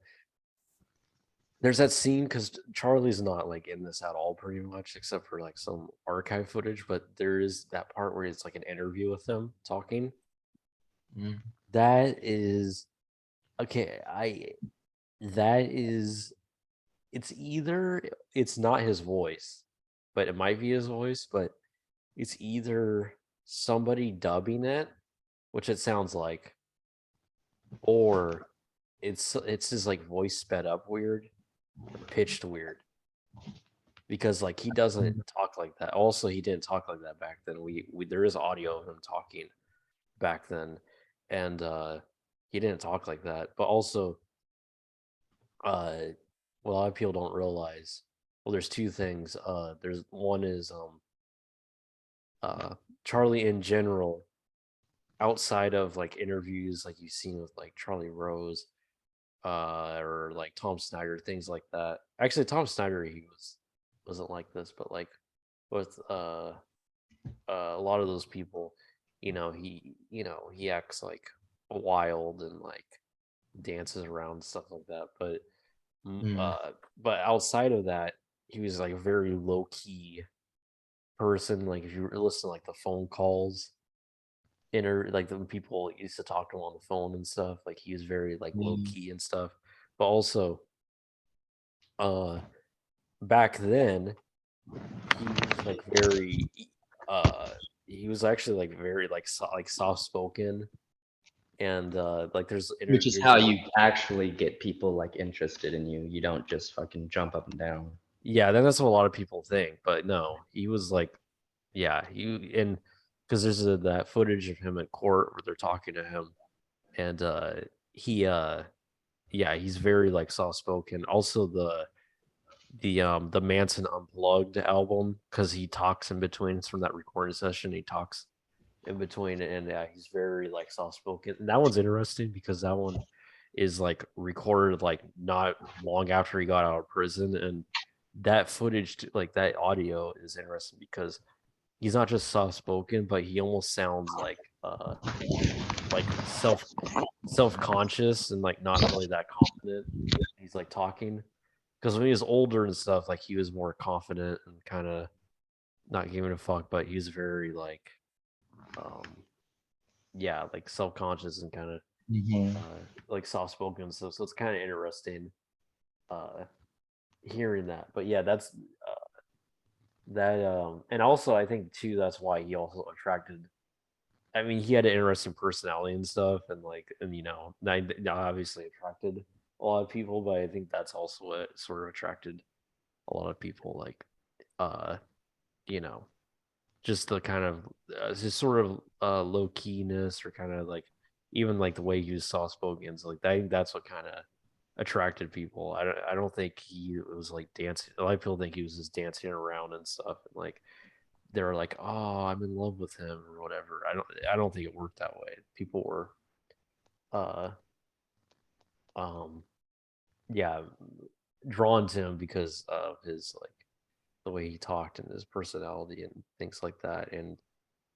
There's that scene because Charlie's not like in this at all, pretty much, except for like some archive footage. But there is that part where it's like an interview with them talking. Mm. That is okay. That is it's either it's not his voice, but it might be his voice, but it's either somebody dubbing it, which it sounds like, or it's his like voice sped up weird or pitched weird. Because like he doesn't talk like that. Also, he didn't talk like that back then. We there is audio of him talking back then, and he didn't talk like that. But also, what a lot of people don't realize. Well, there's two things. There's one is Charlie in general, outside of like interviews like you've seen with like Charlie Rose, or like Tom Snyder, things like that. Actually, Tom Snyder wasn't like this, but like with a lot of those people, he acts like wild and like dances around and stuff like that. But Mm. but outside of that, he was like a very low key person. Like if you listen to like the phone calls, like the people used to talk to him on the phone and stuff. Like he was very like low key and stuff. But also, uh, back then he was like very he was actually like very like like soft spoken, and like Which is there's how you actually get people like interested in you. You don't just fucking jump up and down. yeah, then that's what a lot of people think, but no, he was like, yeah, he and because there's that footage of him at court where they're talking to him, and he yeah, he's very like soft spoken. Also the Manson Unplugged album, because he talks in between. It's from that recording session. He talks in between, and yeah, he's very like soft spoken. And that one's interesting because that one is like recorded like not long after he got out of prison, and that footage, like that audio, is interesting because he's not just soft spoken, but he almost sounds like self conscious and like not really that confident. He's like talking because when he was older and stuff, like he was more confident and kind of not giving a fuck, but he's very um, yeah, like self conscious and kind of like soft spoken and stuff. So it's kind of interesting uh, hearing that. But yeah, that's that. And also I think too that's why he also attracted. I mean, he had an interesting personality and stuff, and obviously attracted a lot of people. But I think that's also what sort of attracted a lot of people, like uh, you know, just the kind of just sort of low keyness, or kind of like even like the way he was soft spoken. So like I think that's what kind of attracted people. I don't think he was like dancing. A lot of people think he was just dancing around and stuff, and like they were like, oh, I'm in love with him or whatever. I don't think it worked that way. People were uh um yeah, drawn to him because of his like the way he talked and his personality and things like that. And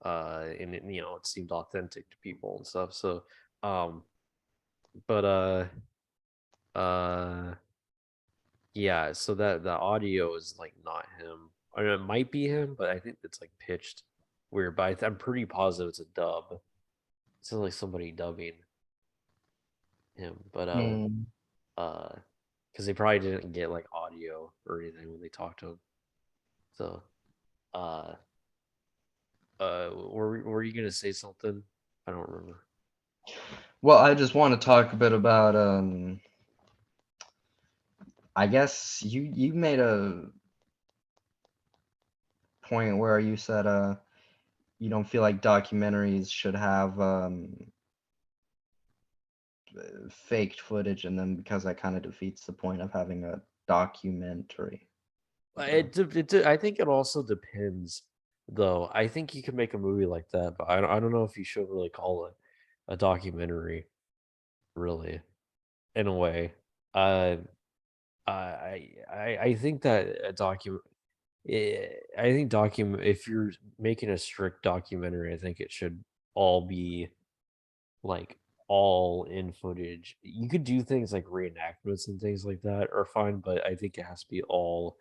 it seemed authentic to people and stuff. So um but uh yeah, so that the audio is like not him. I mean, it might be him, but I think it's like pitched weird. But I'm pretty positive it's a dub. It's like somebody dubbing him. But Mm. because they probably didn't get like audio or anything when they talked to him. So uh were you gonna say something? I don't remember. Well, I just want to talk a bit about I guess you made a point where you said you don't feel like documentaries should have faked footage in them because that kind of defeats the point of having a documentary. I think it also depends, though. I think you can make a movie like that, but I don't know if you should really call it a documentary, really, in a way. Uh, I think that a document. I think if you're making a strict documentary, I think it should all be like all in footage. You could do things like reenactments and things like that are fine, but I think it has to be all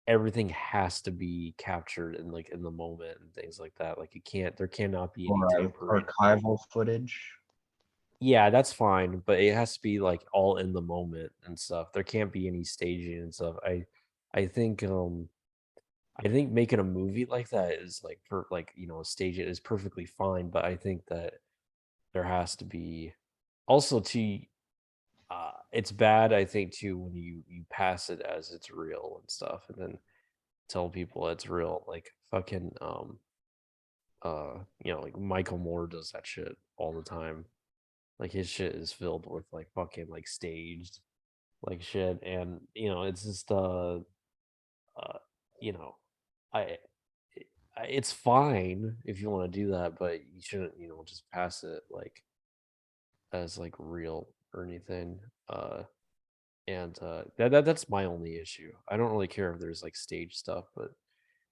everything has to be captured in like in the moment and things like that. Like there cannot be any Or tampering. archival footage. Yeah, that's fine, but it has to be like all in the moment and stuff. There can't be any staging and stuff. I think making a movie like that is like for like, stage it is perfectly fine, but I think that there has to be also it's bad, I think, too, when you pass it as it's real and stuff and then tell people it's real. Like fucking like Michael Moore does that shit all the time. Like his shit is filled with like fucking like staged like shit, and it's just you know I it's fine if you want to do that, but you shouldn't just pass it like as like real or anything. And that's my only issue. I don't really care if there's like stage stuff, but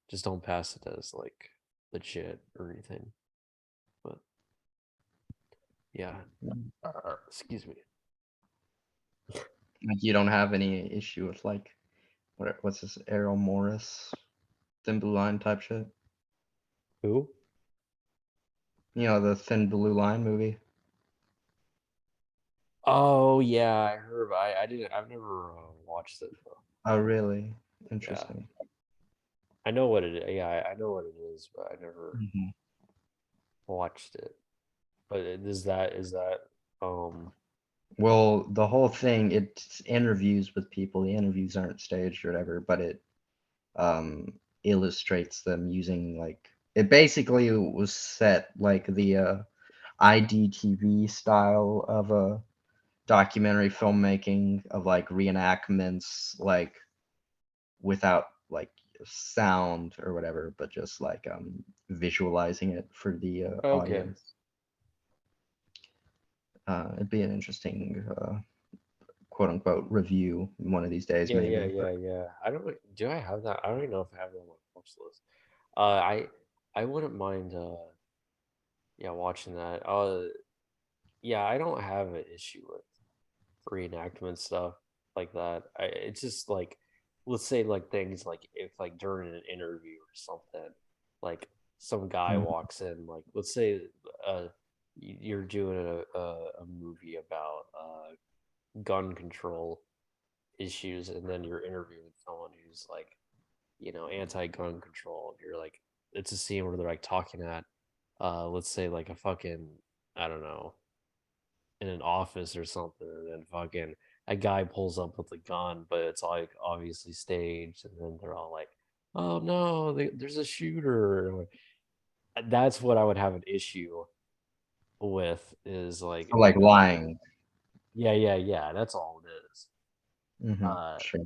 just don't pass it as like legit or anything. But yeah, excuse me. Like you don't have any issue with like what's this Errol Morris, Thin Blue Line type shit? Who? You know, the Thin Blue Line movie. Oh yeah, I heard. I didn't. I've never watched it though. Oh, really? Interesting. I know what it is. Yeah, I know what it is, but I never Mm-hmm. watched it. But is that Well, the whole thing, it's interviews with people. The interviews aren't staged or whatever, but it illustrates them using like it basically was set like the IDTV style of a documentary filmmaking of like reenactments, like without like sound or whatever, but just like visualizing it for the okay? audience. It'd be an interesting quote unquote review one of these days, Yeah, maybe. yeah. I don't. Do I have that? I don't even know if I have that on my watch list. I wouldn't mind. Yeah, watching that. Yeah, I don't have an issue with reenactment stuff like that. It's just like, let's say like things like if like during an interview or something, like some guy Mhm. walks in, like let's say you're doing a movie about gun control issues, and then you're interviewing someone who's like anti-gun control. You're like, it's a scene where they're like talking at let's say like a fucking, I don't know, in an office or something, and then fucking a guy pulls up with a gun, but it's like obviously staged, and then they're all like, "Oh no, there's a shooter." That's what I would have an issue with. Is like, So, like lying. yeah. That's all it is. Sure.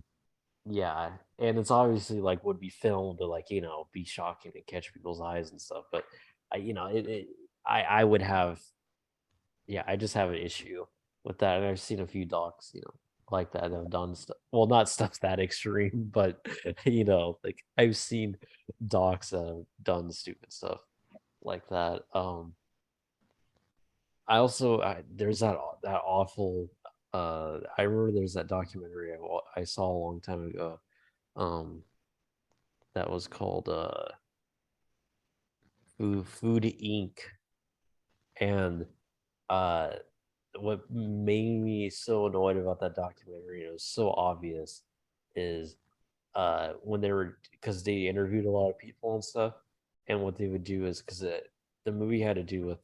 Yeah, and it's obviously like would be filmed to like be shocking and catch people's eyes and stuff. But I would have, yeah, I just have an issue with that. And I've seen a few docs, like that have done stuff. Well, not stuff that extreme, but like I've seen docs that have done stupid stuff like that. I also there's that awful. I remember there's that documentary I saw a long time ago. That was called Food Inc. And uh what made me so annoyed about that documentary, and it was so obvious, is when they were, because they interviewed a lot of people and stuff, and what they would do is, because the movie had to do with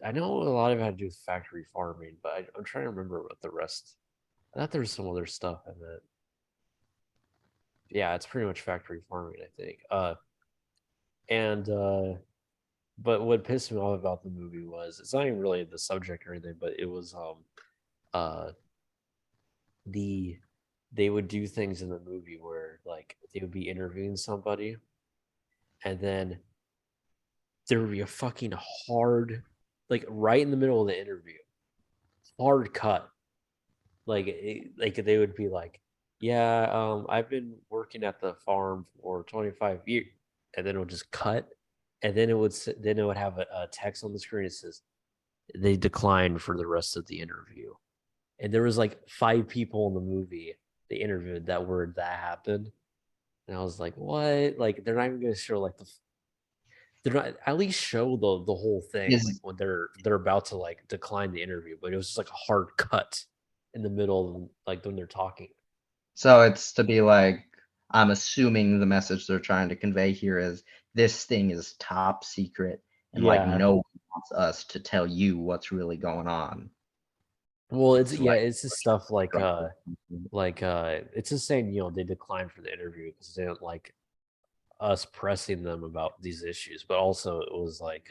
I know a lot of it had to do with factory farming, but I'm trying to remember what the rest. I thought there was some other stuff in it. Yeah, it's pretty much factory farming, I think. And but what pissed me off about the movie was, it's not even really the subject or anything, but it was uh they would do things in the movie where like they would be interviewing somebody, and then there would be a fucking hard, like right in the middle of the interview, hard cut. Like they would be like, yeah, I've been working at the farm for 25 years, and then it'll just cut, and then then it would have a text on the screen that says they declined for the rest of the interview. And there was like 5 people in the movie they interviewed that happened. And I was like, what? Like they're not even gonna show like they're not at least show the whole thing like when they're about to like decline the interview, but it was just like a hard cut in the middle of like when they're talking. So it's to be like, I'm assuming the message they're trying to convey here is this thing is top secret and like Yeah. no one wants us to tell you what's really going on. Well, it's It's like it's just stuff like like it's just saying, they declined for the interview because they don't like us pressing them about these issues, but also it was like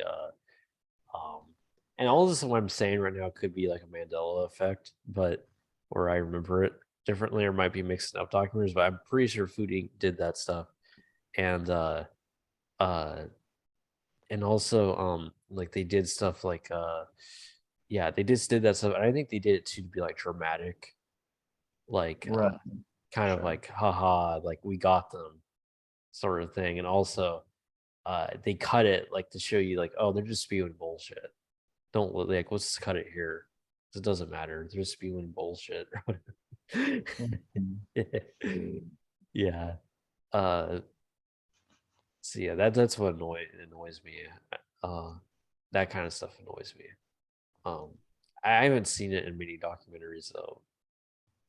and all this what I'm saying right now could be like a Mandela effect, but or I remember it differently or might be mixing up documentaries, but I'm pretty sure Food Inc. did that stuff. And uh and also like they did stuff like they just did that stuff. And I think they did it too to be like dramatic, like right. kind of Sure. like haha, like we got them sort of thing. And also they cut it like to show you like, oh, they're just spewing bullshit. Don't like let's just cut it here. It doesn't matter. They're just spewing bullshit. Yeah. So yeah, that's what annoys me. That kind of stuff annoys me. I haven't seen it in many documentaries though,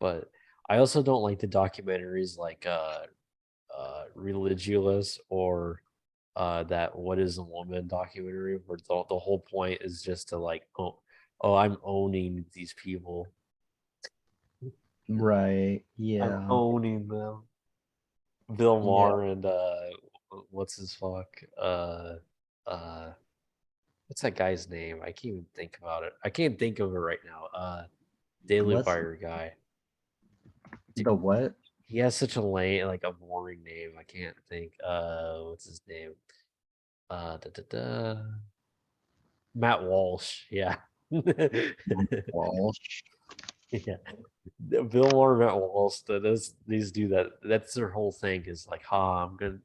but I also don't like the documentaries like Religious or that What Is a Woman documentary where the whole point is just to like oh I'm owning these people. Right. I'm Yeah. owning them. Bill Yeah. Maher and what's his fuck? What's that guy's name? I can't even think about it. I can't think of it right now. Daily What's Wire guy. the what? He has such a lame, like a boring name. I can't think. What's his name? Da, da, da. Matt Walsh. Yeah. Walsh. Yeah. Bill Maher, Matt Walsh. These do that. That's their whole thing. Is like, I'm gonna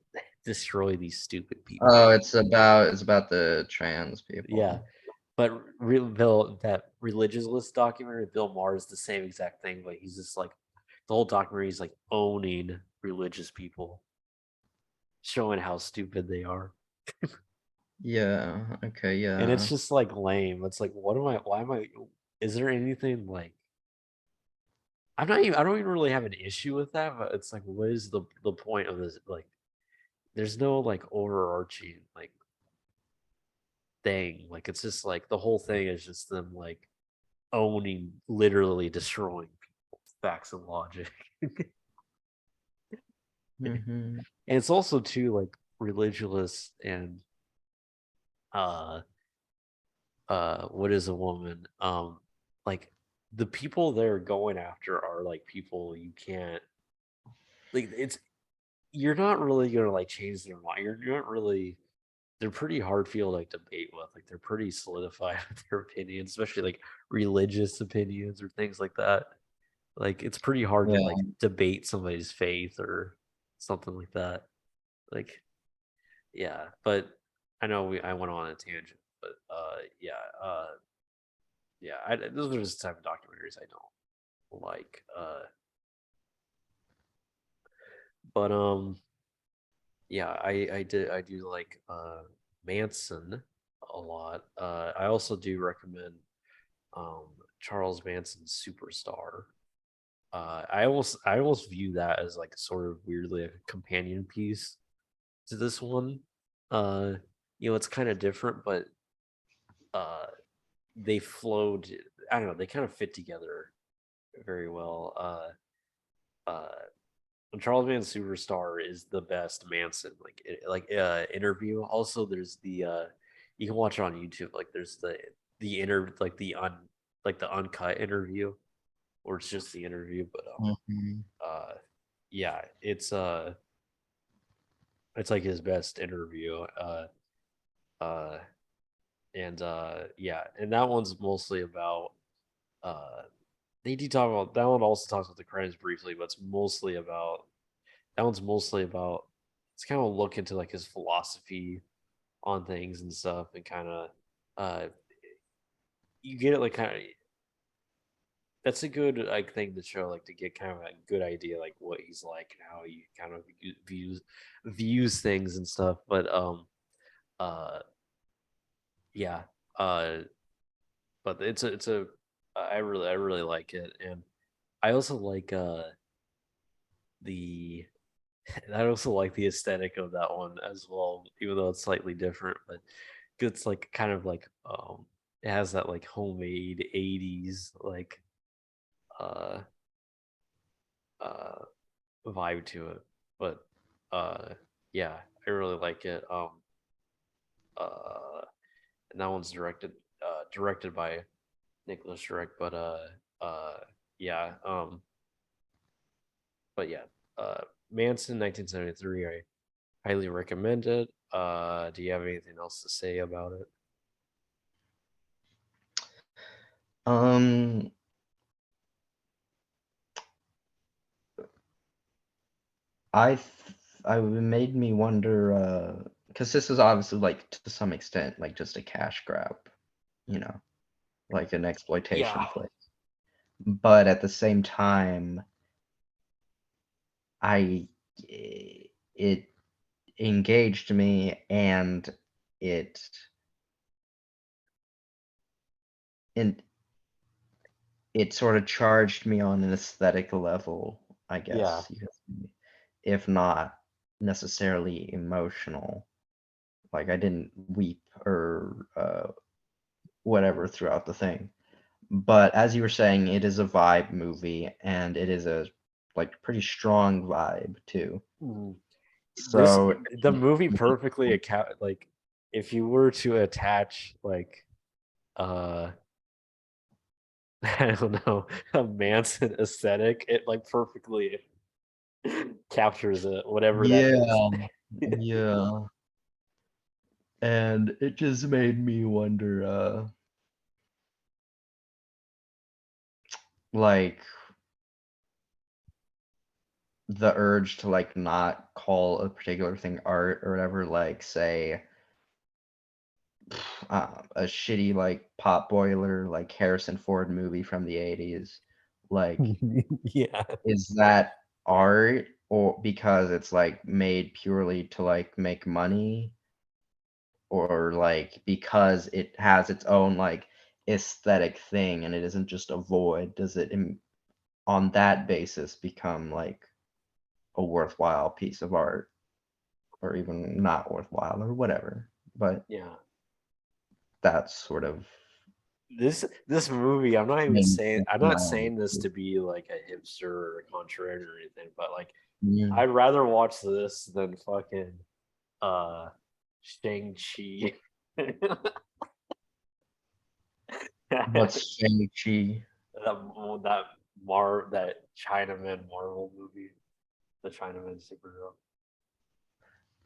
destroy these stupid people. Oh, it's about the trans people. Yeah. But that religious list documentary, Bill Maher is the same exact thing, but he's just like the whole documentary is like owning religious people, showing how stupid they are. Yeah. Okay. Yeah. And it's just like lame. It's like, is there anything like I don't even really have an issue with that, but it's like, what is the point of this? Like, there's no like overarching like thing. Like, it's just like the whole thing is just them like owning, literally destroying people, facts and logic. Mhm. And it's also too like religious and What Is a Woman? Like the people they're going after are like people you can't like you're not really gonna like change their mind. You're not really they're pretty hard feel like debate with. Like they're pretty solidified with their opinions, especially like religious opinions or things like that. Like it's pretty hard to Yeah. like debate somebody's faith or something like that. Like yeah, but I know I went on a tangent, but those are just the type of documentaries I don't like. But yeah, I do like Manson a lot. I also do recommend Charles Manson's Superstar. I almost view that as like sort of weirdly like a companion piece to this one. Uh, it's kind of different, but uh, they flowed. I don't know. They kind of fit together very well. Uh, Charles Manson Superstar is the best Manson interview. Also, there's the you can watch it on YouTube. Like there's the inter like the uncut interview, or it's just the interview. But Mhm. yeah, it's like his best interview. Uh, and yeah, and that one's mostly about they do talk about that one. Also talks about the crimes briefly, but it's mostly about that one's mostly about it's kind of a look into like his philosophy on things and stuff, and kind of you get it like kind of. That's a good like thing to show, like to get kind of a good idea like what he's like and how he kind of views things and stuff. But uh yeah uh but it's a I really like it, and I also like the I also like the aesthetic of that one as well, even though it's slightly different. But it's like kind of like it has that like homemade 80s like uh uh vibe to it. But uh yeah, I really like it. Uh and that one's directed by Nicholas Shrek. But uh yeah but yeah Manson 1973, I highly recommend it. Do you have anything else to say about it? Um, I made me wonder, because this is obviously like to some extent like just a cash grab, you know, like an exploitation Yeah. flick. But at the same time, I it engaged me, and it and it sort of charged me on an aesthetic level, I Yeah. guess you could say, if not necessarily emotional. Like I didn't weep or whatever throughout the thing. But as you were saying, it is a vibe movie, and it is a like pretty strong vibe too. Mm. This So the movie perfectly account like if you were to attach like uh I don't know, a Manson aesthetic, it like perfectly captures it, whatever that is. yeah, yeah. And it just made me wonder, like the urge to like not call a particular thing art or whatever, like say a shitty like pot boiler like Harrison Ford movie from the 80s. Like, Yeah. is that art or because it's like made purely to like make money, or like because it has its own like aesthetic thing and it isn't just a void? Does it on that basis become like a worthwhile piece of art, or even not worthwhile or whatever? But Yeah. that's sort of This movie, I'm not even made me saying think I'm not now. saying this to be like a hipster or a contrarian or anything, but like Yeah. I'd rather watch this than fucking uh Shang-Chi. What's Shang-Chi? that Chinaman Marvel movie, the Chinaman superhero.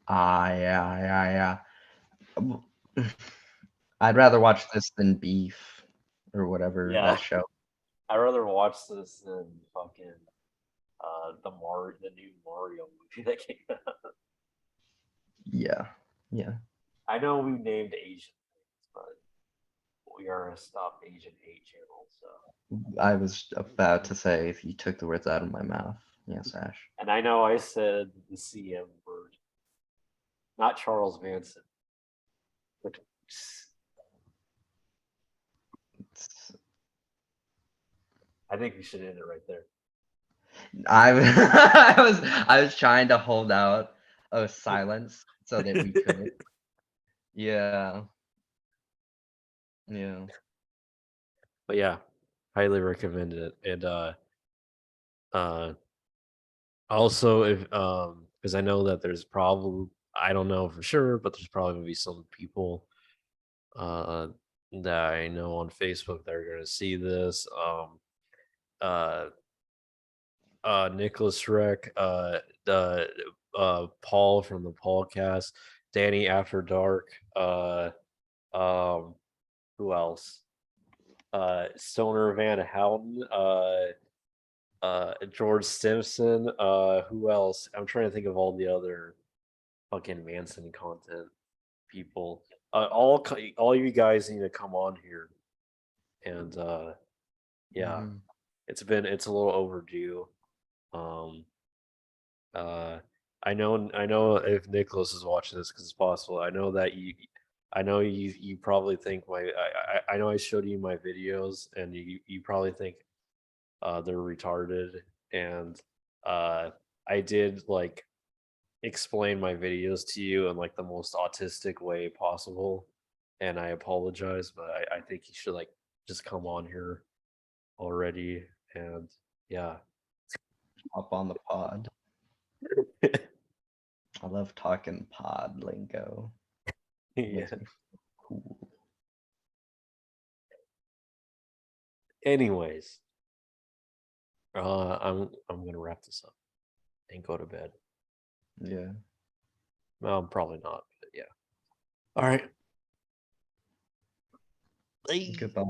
Ah, yeah. Um, I'd rather watch this than Beef or whatever Yeah, that show. I'd rather watch this than fucking the new Mario movie that came out. Yeah, yeah. I know we named Asian things, but we are a Stop Asian Hate channel, so. I was about to say if you took the words out of my mouth. Yes, Ash. And I know I said the CM word, not Charles Manson. But It's- I think we should end it right there. I was trying to hold out a silence so that we could. Yeah. Yeah. But yeah, highly recommend it. And uh also if because I know that there's probably, I don't know for sure, but there's probably gonna be some people uh that I know on Facebook that are gonna see this. Uh Nicholas Reck, the Paul from the Paulcast, Danny After Dark, um who else? Stoner Van Houten, George Simpson, who else? I'm trying to think of all the other fucking Manson content people. All you guys need to come on here, and yeah, Mhm. it's a little overdue. Um, I know if Nicholas is watching this because it's possible. I know you probably think I know I showed you my videos and you probably think they're retarded, and I did like explain my videos to you in like the most autistic way possible, and I apologize, but I think you should like just come on here already, and yeah. Hop on the pod. I love talking pod lingo. Yeah. Makes me feel cool. Anyways, I'm gonna wrap this up and go to bed. Yeah. Well, probably not, but yeah. All right. Goodbye.